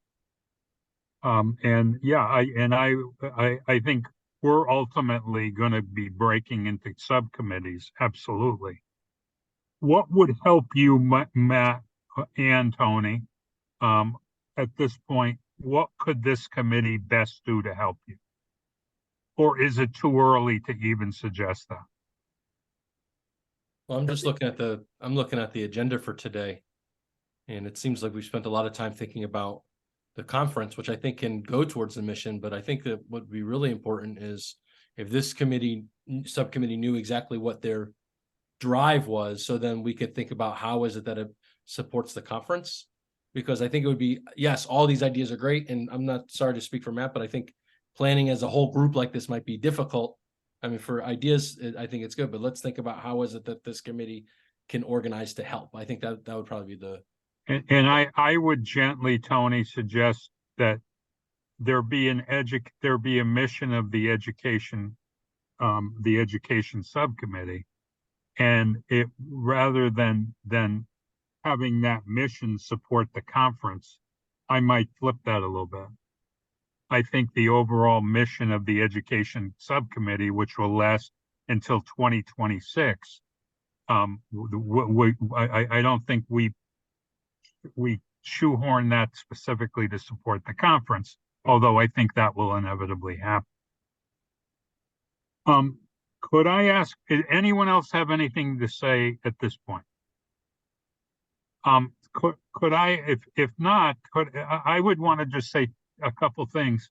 And yeah, I think we're ultimately going to be breaking into subcommittees. Absolutely. What would help you, Matt and Tony, at this point? What could this committee best do to help you? Or is it too early to even suggest that? Well, I'm just looking at the agenda for today. And it seems like we've spent a lot of time thinking about the conference, which I think can go towards the mission. But I think that what would be really important is if this subcommittee knew exactly what their drive was, so then we could think about how is it that it supports the conference. Because I think it would be, yes, all these ideas are great. And I'm not sorry to speak for Matt, but I think planning as a whole group like this might be difficult. I mean, for ideas, I think it's good, but let's think about how is it that this committee can organize to help. I think that would probably be the. And I would gently, Tony, suggest that there be a mission of the education subcommittee, and it rather than having that mission support the conference, I might flip that a little bit. I think the overall mission of the education subcommittee, which will last until 2026, I don't think we shoehorn that specifically to support the conference, although I think that will inevitably happen. Could I ask, did anyone else have anything to say at this point? Could I, if not, I would want to just say a couple things,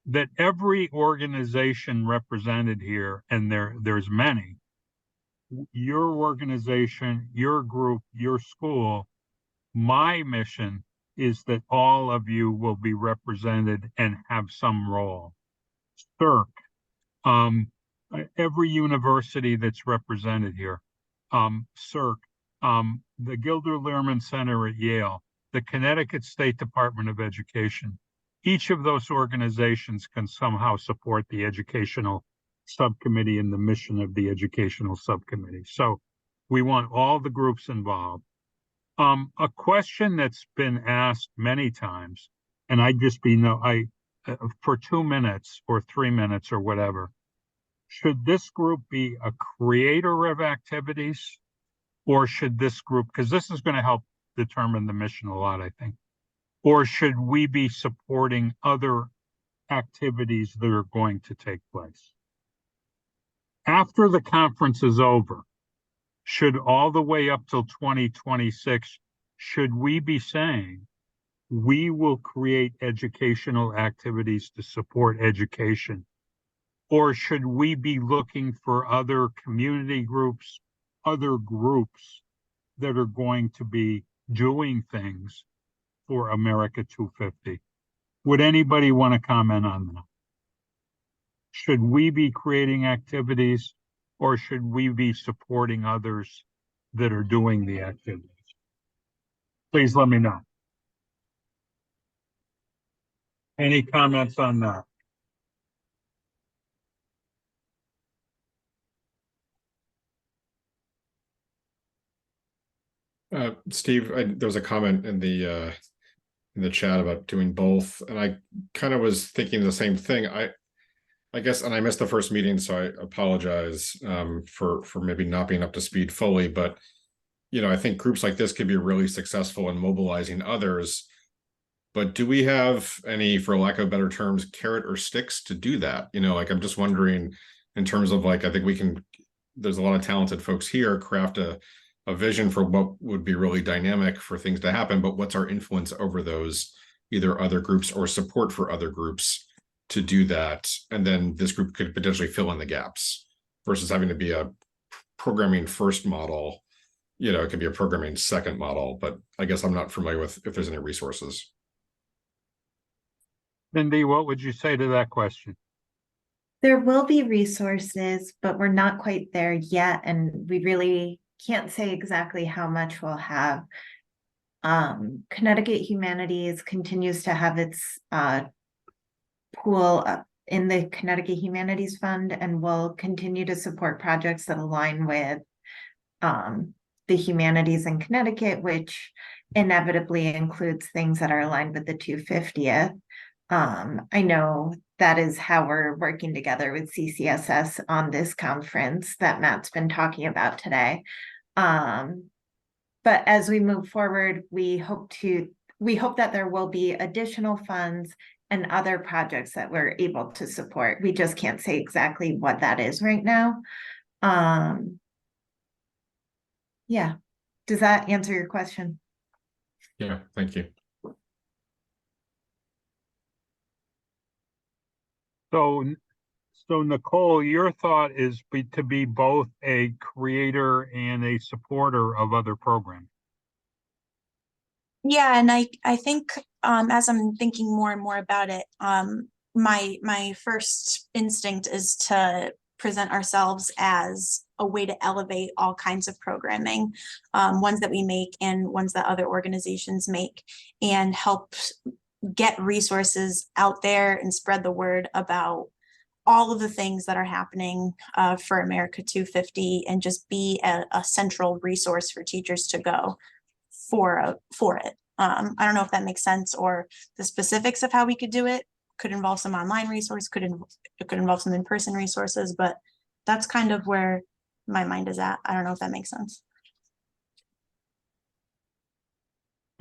that every organization represented here, and there's many, your organization, your group, your school, my mission is that all of you will be represented and have some role. CERC, every university that's represented here, CERC, the Gilder Lehrman Center at Yale, the Connecticut State Department of Education, each of those organizations can somehow support the educational subcommittee and the mission of the educational subcommittee. So we want all the groups involved. A question that's been asked many times, and I'd just be for 2 minutes or 3 minutes or whatever, should this group be a creator of activities, or should this group, because this is going to help determine the mission a lot, I think, or should we be supporting other activities that are going to take place? After the conference is over, should all the way up till 2026, should we be saying we will create educational activities to support education? Or should we be looking for other community groups, other groups that are going to be doing things for America 250? Would anybody want to comment on that? Should we be creating activities, or should we be supporting others that are doing the activities? Please let me know. Any comments on that? Steve, there was a comment in the chat about doing both, and I kind of was thinking the same thing. I guess, and I missed the first meeting, so I apologize for maybe not being up to speed fully. But I think groups like this could be really successful in mobilizing others. But do we have any, for lack of better terms, carrot or sticks to do that? Like I'm just wondering, in terms of like, I think we can. There's a lot of talented folks here craft a vision for what would be really dynamic for things to happen, but what's our influence over those either other groups or support for other groups to do that? And then this group could potentially fill in the gaps versus having to be a programming first model. It could be a programming second model, but I guess I'm not familiar with if there's any resources. Cindy, what would you say to that question? There will be resources, but we're not quite there yet, and we really can't say exactly how much we'll have. Connecticut Humanities continues to have its pool in the Connecticut Humanities Fund, and will continue to support projects that align with the humanities in Connecticut, which inevitably includes things that are aligned with the 250th. I know that is how we're working together with CCSS on this conference that Matt's been talking about today. But as we move forward, we hope that there will be additional funds and other projects that we're able to support. We just can't say exactly what that is right now. Yeah. Does that answer your question? Yeah, thank you. So Nicole, your thought is to be both a creator and a supporter of other programs. Yeah, and I think as I'm thinking more and more about it, my first instinct is to present ourselves as a way to elevate all kinds of programming, ones that we make and ones that other organizations make, and help get resources out there and spread the word about all of the things that are happening for America 250, and just be a central resource for teachers to go for it. I don't know if that makes sense, or the specifics of how we could do it. Could involve some online resource, it could involve some in-person resources, but that's kind of where my mind is at. I don't know if that makes sense.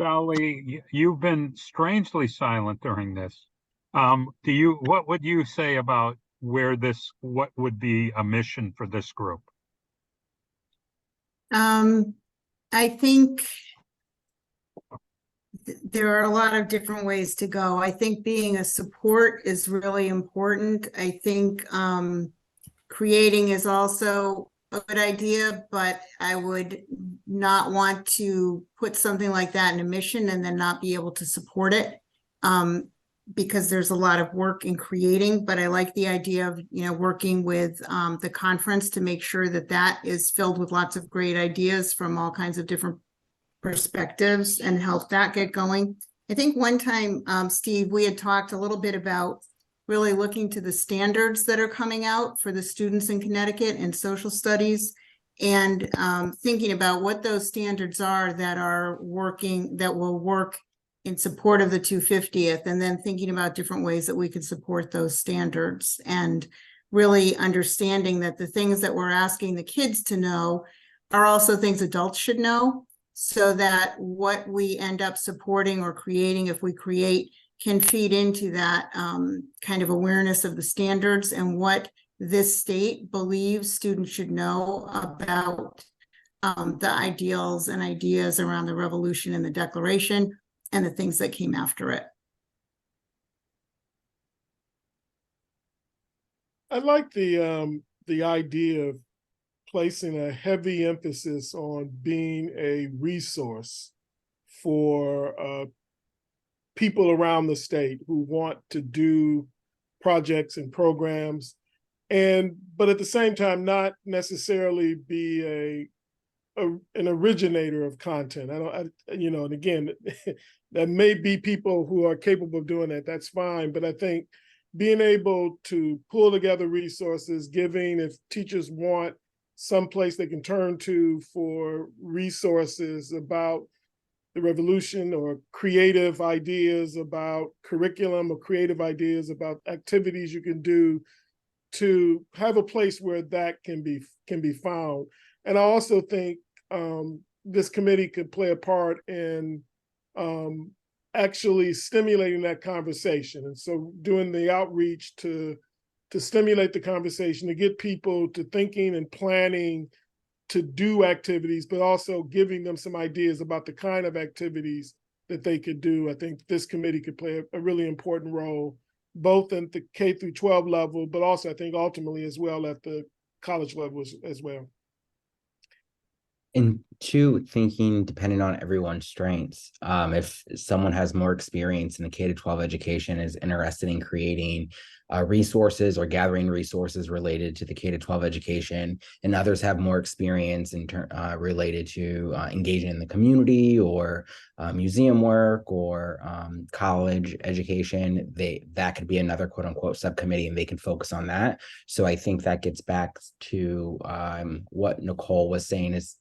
Sally, you've been strangely silent during this. What would you say about what would be a mission for this group? I think there are a lot of different ways to go. I think being a support is really important. I think creating is also a good idea, but I would not want to put something like that in a mission and then not be able to support it, because there's a lot of work in creating. But I like the idea of working with the conference to make sure that that is filled with lots of great ideas from all kinds of different perspectives, and help that get going. I think one time, Steve, we had talked a little bit about really looking to the standards that are coming out for the students in Connecticut in social studies, and thinking about what those standards are that will work in support of the 250th, and then thinking about different ways that we could support those standards, and really understanding that the things that we're asking the kids to know are also things adults should know, so that what we end up supporting or creating, if we create, can feed into that kind of awareness of the standards and what this state believes students should know about the ideals and ideas around the revolution and the Declaration and the things that came after it. I like the idea of placing a heavy emphasis on being a resource for people around the state who want to do projects and programs, but at the same time not necessarily be an originator of content. And again, there may be people who are capable of doing that. That's fine, but I think being able to pull together resources, if teachers want someplace they can turn to for resources about the revolution, or creative ideas about curriculum, or creative ideas about activities you can do, to have a place where that can be found. And I also think this committee could play a part in actually stimulating that conversation. And so doing the outreach to stimulate the conversation, to get people to thinking and planning to do activities, but also giving them some ideas about the kind of activities that they could do. I think this committee could play a really important role, both at the K through 12 level, but also I think ultimately as well at the college level as well. And two, thinking depending on everyone's strengths. If someone has more experience in the K-12 education, is interested in creating resources or gathering resources related to the K-12 education, and others have more experience in related to engaging in the community, or museum work, or college education, that could be another quote unquote subcommittee, and they can focus on that. So I think that gets back to what Nicole was saying is,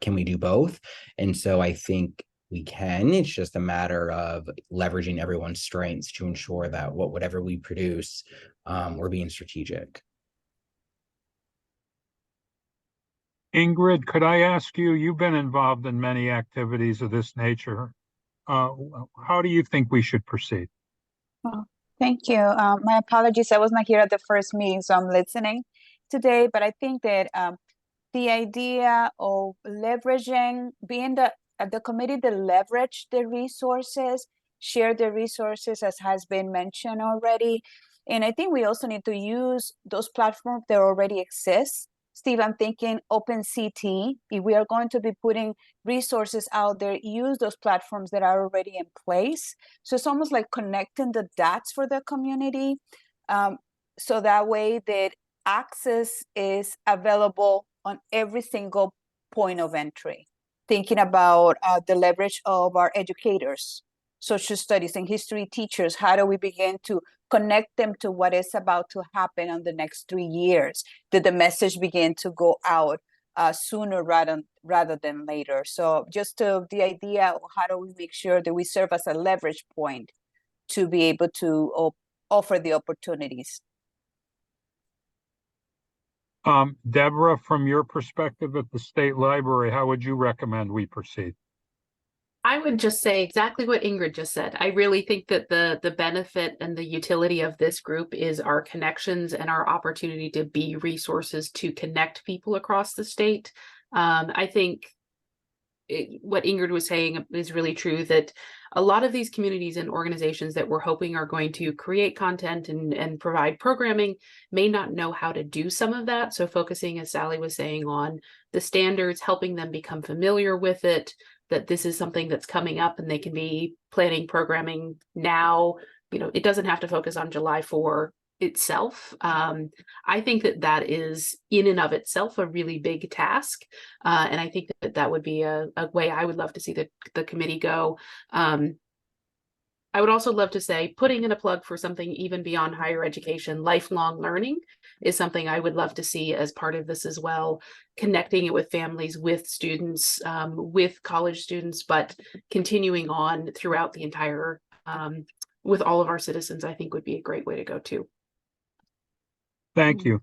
can we do both? And so I think we can. It's just a matter of leveraging everyone's strengths to ensure that whatever we produce, we're being strategic. Ingrid, could I ask you, you've been involved in many activities of this nature. How do you think we should proceed? Oh, thank you. My apologies. I was not here at the first meeting, so I'm listening today, but I think that the idea of leveraging, being at the committee that leverage the resources, share the resources, as has been mentioned already. And I think we also need to use those platforms that already exist. Steve, I'm thinking OpenCT. If we are going to be putting resources out there, use those platforms that are already in place. So it's almost like connecting the dots for the community. So that way that access is available on every single point of entry. Thinking about the leverage of our educators, social studies and history teachers, how do we begin to connect them to what is about to happen on the next 3 years? Did the message begin to go out sooner rather than later? So just the idea of how do we make sure that we serve as a leverage point to be able to offer the opportunities. Deborah, from your perspective at the State Library, how would you recommend we proceed? I would just say exactly what Ingrid just said. I really think that the benefit and the utility of this group is our connections and our opportunity to be resources to connect people across the state. I think what Ingrid was saying is really true, that a lot of these communities and organizations that we're hoping are going to create content and provide programming may not know how to do some of that. So focusing, as Sally was saying, on the standards, helping them become familiar with it, that this is something that's coming up and they can be planning programming now. You know, it doesn't have to focus on July 4 itself. I think that is in and of itself a really big task. And I think that would be a way I would love to see the committee go. I would also love to say, putting in a plug for something even beyond higher education, lifelong learning is something I would love to see as part of this as well, connecting it with families, with students, with college students, but continuing on throughout the entire, with all of our citizens, I think would be a great way to go too. Thank you.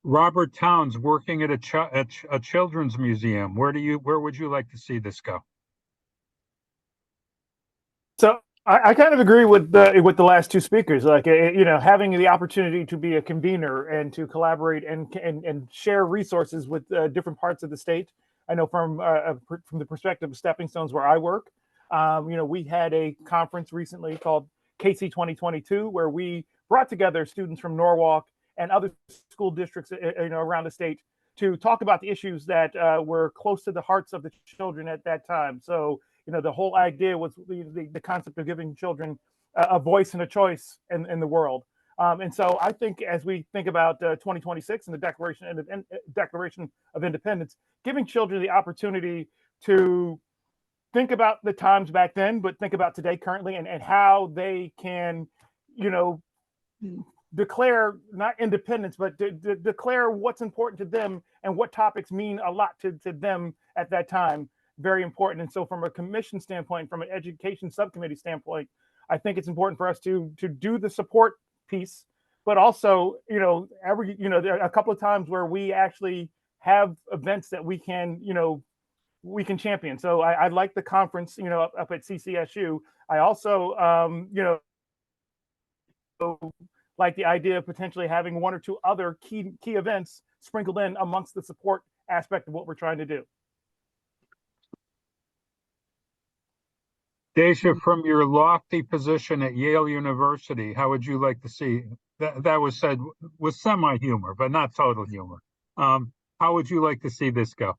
Robert Towns, working at a children's museum. Where would you like to see this go? So I kind of agree with the last two speakers. Like, you know, having the opportunity to be a convener and to collaborate and share resources with different parts of the state. I know from the perspective of Stepping Stones, where I work, you know, we had a conference recently called KC 2022, where we brought together students from Norwalk and other school districts, you know, around the state to talk about the issues that were close to the hearts of the children at that time. So, you know, the whole idea was the concept of giving children a voice and a choice in the world. And so I think as we think about 2026 and the Declaration of Independence, giving children the opportunity to think about the times back then, but think about today currently, and how they can, you know, declare not independence, but declare what's important to them and what topics mean a lot to them at that time. Very important. And so from a commission standpoint, from an education subcommittee standpoint, I think it's important for us to do the support piece, but also, there are a couple of times where we actually have events that we can champion. So I like the conference, up at CCSU. I also, like the idea of potentially having one or two other key events sprinkled in amongst the support aspect of what we're trying to do. Deja, from your lofty position at Yale University, how would you like to see that was said with semi humor, but not total humor? How would you like to see this go?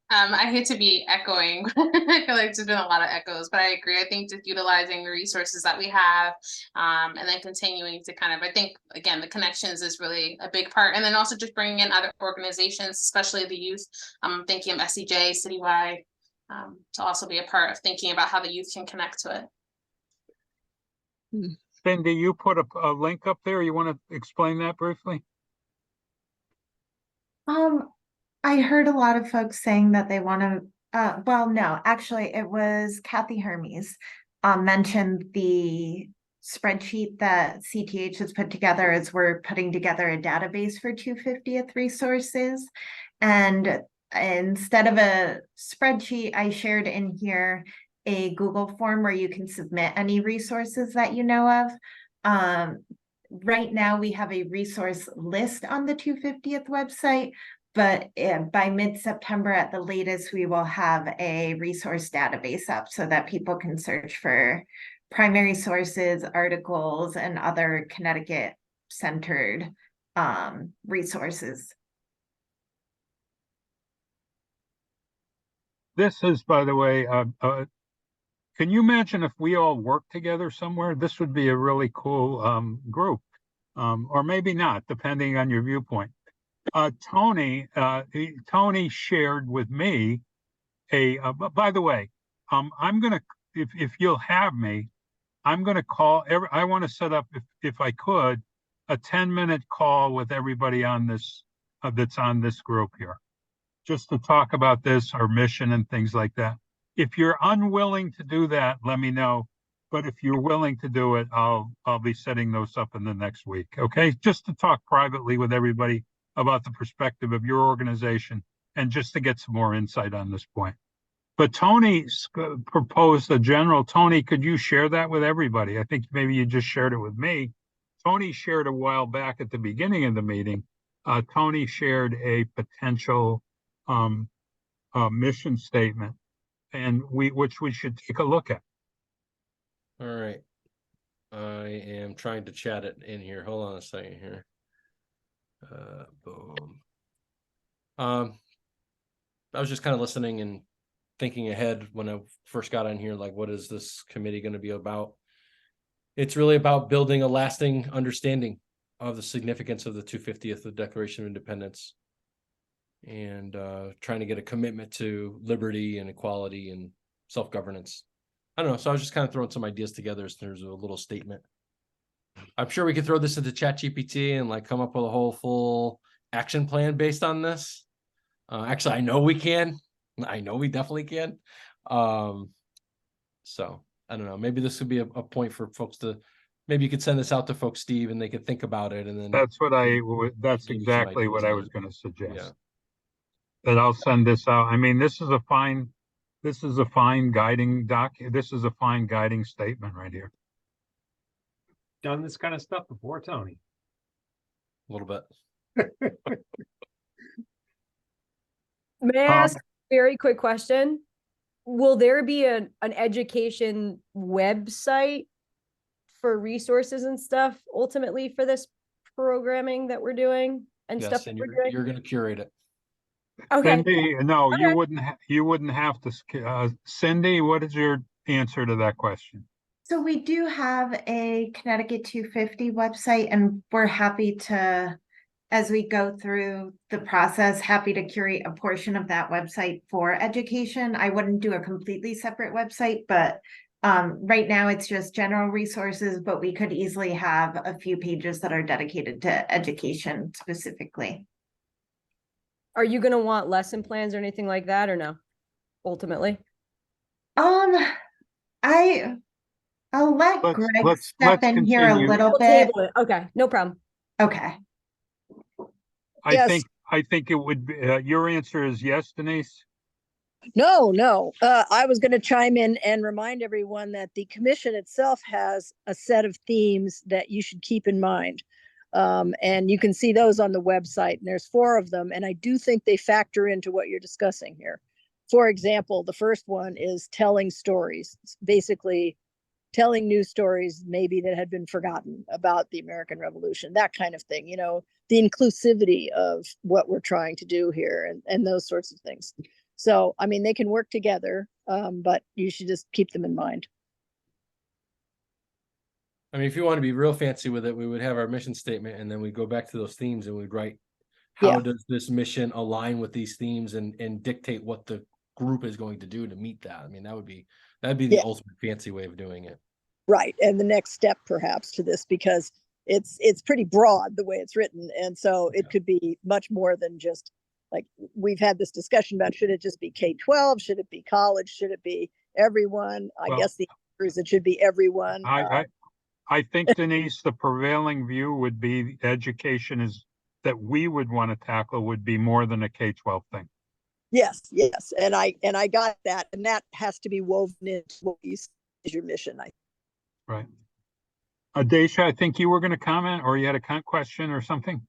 I hate to be echoing. I feel like there's been a lot of echoes, but I agree. I think just utilizing the resources that we have, and then continuing to I think, again, the connections is really a big part. And then also just bringing in other organizations, especially the youth. I'm thinking of SEJ, Citywide, to also be a part of thinking about how the youth can connect to it. Cindy, you put a link up there. You want to explain that briefly? I heard a lot of folks saying that they want to, well, no, actually it was Kathy Hermes mentioned the spreadsheet that CTH has put together as we're putting together a database for 250th resources. And instead of a spreadsheet, I shared in here a Google form where you can submit any resources that you know of. Right now we have a resource list on the 250th website, but by mid-September at the latest, we will have a resource database up so that people can search for primary sources, articles, and other Connecticut-centered resources. This is, by the way, can you imagine if we all worked together somewhere? This would be a really cool group, or maybe not, depending on your viewpoint. Tony shared with me by the way, I'm gonna, if you'll have me, I'm gonna call I want to set up, if I could, a 10-minute call with everybody on this that's on this group here, just to talk about this, our mission and things like that. If you're unwilling to do that, let me know. But if you're willing to do it, I'll be setting those up in the next week. Okay, just to talk privately with everybody about the perspective of your organization and just to get some more insight on this point. But Tony proposed a general. Tony, could you share that with everybody? I think maybe you just shared it with me. Tony shared a while back at the beginning of the meeting. Tony shared a potential mission statement, and which we should take a look at. All right. I am trying to chat it in here. Hold on a second here. Boom. I was just kind of listening and thinking ahead when I first got on here, like, what is this committee going to be about? It's really about building a lasting understanding of the significance of the 250th, the Declaration of Independence, and trying to get a commitment to liberty and equality and self-governance. I don't know. So I was just kind of throwing some ideas together as there's a little statement. I'm sure we could throw this into ChatGPT and come up with a whole full action plan based on this. Actually, I know we can. I know we definitely can. So I don't know. Maybe this would be a point for folks to, maybe you could send this out to folks, Steve, and they could think about it. And then that's exactly what I was going to suggest. Yeah. That I'll send this out. I mean, this is a fine guiding this is a fine guiding statement right here. Done this kind of stuff before, Tony? A little bit. May I ask a very quick question? Will there be an education website for resources and stuff ultimately for this programming that we're doing and Yes, stuff that and we're doing? you're going to curate it. Okay. Cindy, no, Okay. you wouldn't have to. Cindy, what is your answer to that question? So we do have a Connecticut 250 website, and we're happy to, as we go through the process, happy to curate a portion of that website for education. I wouldn't do a completely separate website, but right now it's just general resources, but we could easily have a few pages that are dedicated to education specifically. Are you gonna want lesson plans or anything like that, or no? Ultimately? I'll let Let's Greg step in here a continue. little We'll bit. table it. Okay, no problem. Okay. Yes. I think it would be, your answer is yes, Denise? No, no. I was going to chime in and remind everyone that the commission itself has a set of themes that you should keep in mind. And you can see those on the website, and there's 4 of them. And I do think they factor into what you're discussing here. For example, the first one is telling stories, it's basically telling news stories maybe that had been forgotten about the American Revolution, that kind of thing, the inclusivity of what we're trying to do here and those sorts of things. So, I mean, they can work together, but you should just keep them in mind. I mean, if you want to be real fancy with it, we would have our mission statement and then we go back to those themes and we'd write, how does this mission align with these themes and dictate what the group is going to do to meet that? I mean, that'd be the ultimate fancy way of doing it. Right. And the next step perhaps to this, because it's pretty broad the way it's written. And so it could be much more than just like we've had this discussion about, should it just be K-12? Should it be college? Should it be everyone? I guess the answer is it should be everyone. I think, Denise, the prevailing view would be education is that we would want to tackle would be more than a K-12 thing. Yes. And I got that. And that has to be woven into what you see as your mission. Right. Daisha, I think you were going to comment or you had a question or something.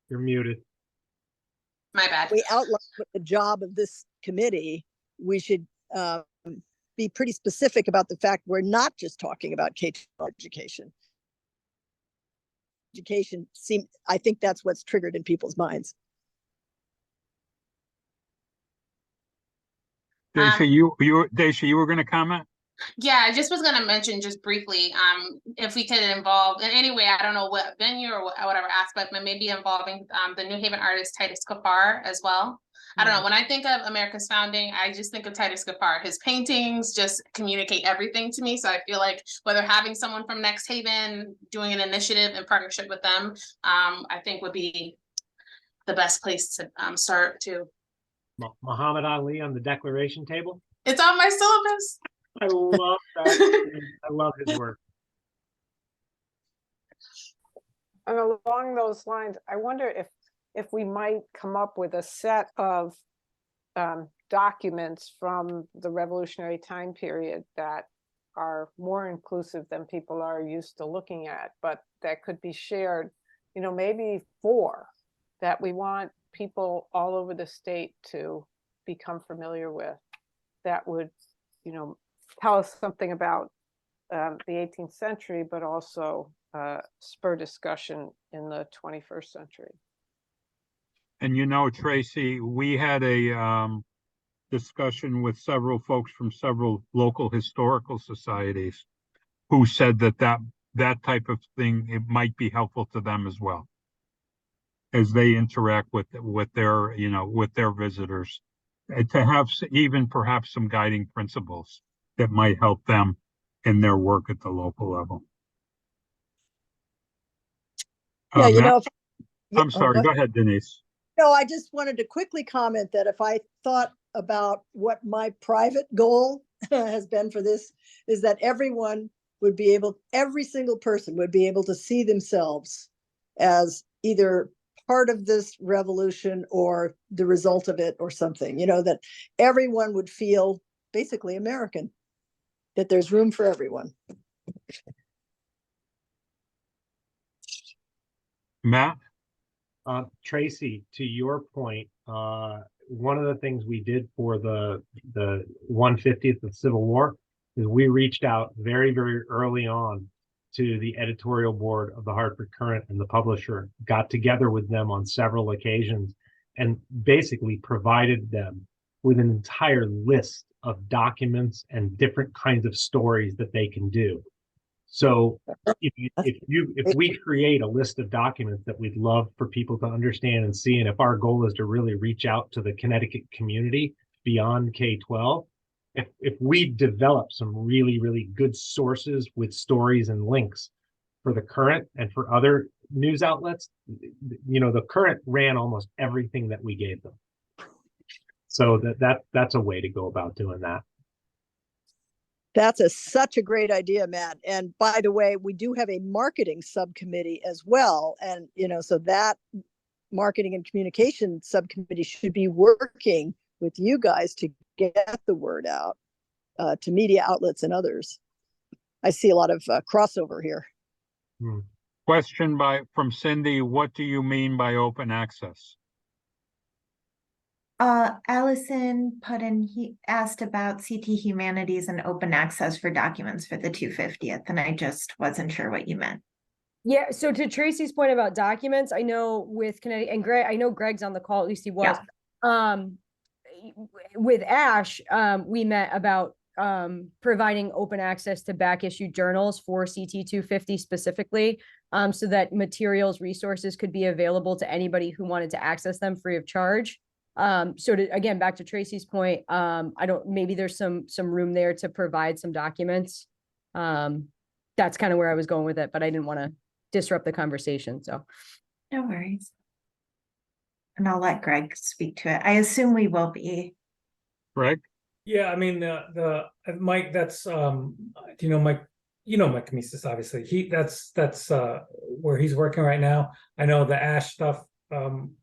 You're muted. My bad. We outlined what the job of this committee. We should be pretty specific about the fact we're not just talking about K-12 education. I think that's what's triggered in people's minds. Daisha, you were going to comment? Yeah, I just was going to mention just briefly, if we could involve in any way, I don't know what venue or whatever aspect, but maybe involving the New Haven artist Titus Kaphar as well. I don't know, when I think of America's founding, I just think of Titus Kaphar. His paintings just communicate everything to me. So I feel like whether having someone from Next Haven doing an initiative in partnership with them, I think would be the best place to start too. Muhammad Ali on the declaration table. It's on my syllabus. I love that. I love his work. And along those lines, I wonder if we might come up with a set of documents from the revolutionary time period that are more inclusive than people are used to looking at, but that could be shared, maybe 4 that we want people all over the state to become familiar with, that would, tell us something about the 18th century, but also spur discussion in the 21st century. And Tracy, we had a discussion with several folks from several local historical societies who said that type of thing, it might be helpful to them as well as they interact with their with their visitors, to have even perhaps some guiding principles that might help them in their work at the local level. I'm sorry, go ahead, Denise. No, I just wanted to quickly comment that if I thought about what my private goal has been for this, is that every single person would be able to see themselves as either part of this revolution or the result of it or something, that everyone would feel basically American, that there's room for everyone. Matt? Tracy, to your point, one of the things we did for the 150th of Civil War is we reached out very, very early on to the editorial board of the Hartford Courant and the publisher, got together with them on several occasions, and basically provided them with an entire list of documents and different kinds of stories that they can do. So if we create a list of documents that we'd love for people to understand and see, and if our goal is to really reach out to the Connecticut community beyond K-12, if we develop some really, really good sources with stories and links for the Courant and for other news outlets, the current ran almost everything that we gave them. So that's a way to go about doing that. That's such a great idea, Matt. And by the way, we do have a marketing subcommittee as well. And, so that marketing and communication subcommittee should be working with you guys to get the word out to media outlets and others. I see a lot of crossover here. Question from Cindy, what do you mean by open access? Allison he asked about CT Humanities and open access for documents for the 250th, and I just wasn't sure what you meant. Yeah, so to Tracy's point about documents, I know with Connecticut and Greg, I know Greg's on the call, at least he was. Yeah. With Ash, we met about providing open access to back issue journals for CT 250 specifically, so that materials, resources could be available to anybody who wanted to access them free of charge. So again, back to Tracy's point, maybe there's some room there to provide some documents. That's kind of where I was going with it, but I didn't want to disrupt the conversation. So no worries. And I'll let Greg speak to it. I assume we will be. Greg? Yeah, I mean, the Mike, that's Mike, Mike Kamisis, obviously. That's where he's working right now. I know the Ash stuff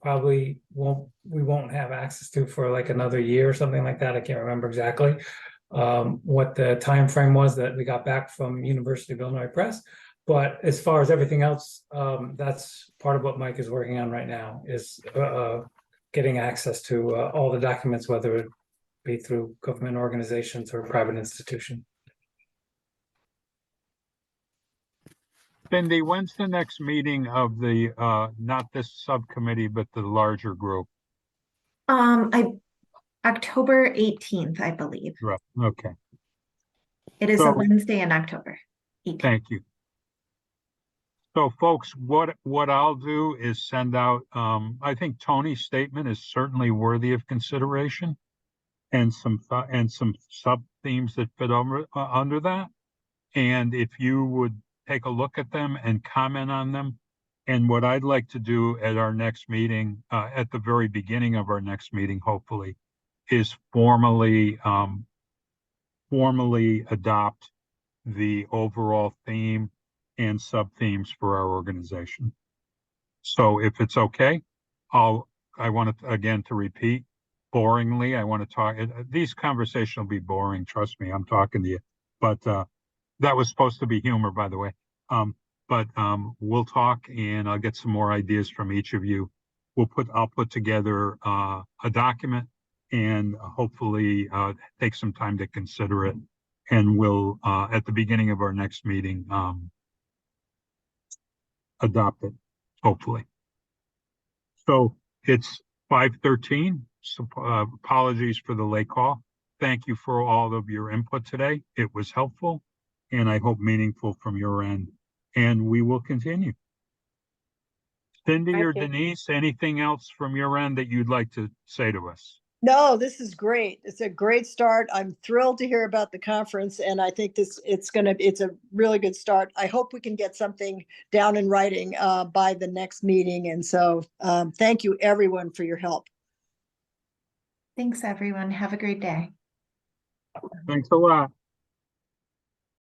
probably we won't have access to for like another year or something like that. I can't remember exactly what the time frame was that we got back from University of Illinois Press. But as far as everything else, that's part of what Mike is working on right now, is getting access to all the documents, whether it be through government organizations or private institution. Cindy, when's the next meeting of the not this subcommittee, but the larger group? October 18th, I believe. Right. Okay. It is a Wednesday in October 18th. Thank you. So folks, what I'll do is send out, I think Tony's statement is certainly worthy of consideration, and some sub themes that fit under that. And if you would take a look at them and comment on them. And what I'd like to do at our next meeting, at the very beginning of our next meeting, hopefully, is formally adopt the overall theme and sub-themes for our organization. So if it's okay, I want to, again, to repeat, boringly, I want to talk, these conversations will be boring, trust me, I'm talking to you, but that was supposed to be humor, by the way. But we'll talk, and I'll get some more ideas from each of you. I'll put together a document, and hopefully take some time to consider it. And we'll, at the beginning of our next meeting, adopt it, hopefully. So it's 5:13. So, apologies for the late call. Thank you for all of your input today. It was helpful, and I hope meaningful from your end. And we will continue. Cindy or Denise, anything else from your end that you'd like to say to us? No, this is great. It's a great start. I'm thrilled to hear about the conference, and I think it's a really good start. I hope we can get something down in writing by the next meeting. And so thank you everyone for your help. Thanks everyone. Have a great day. Thanks a lot.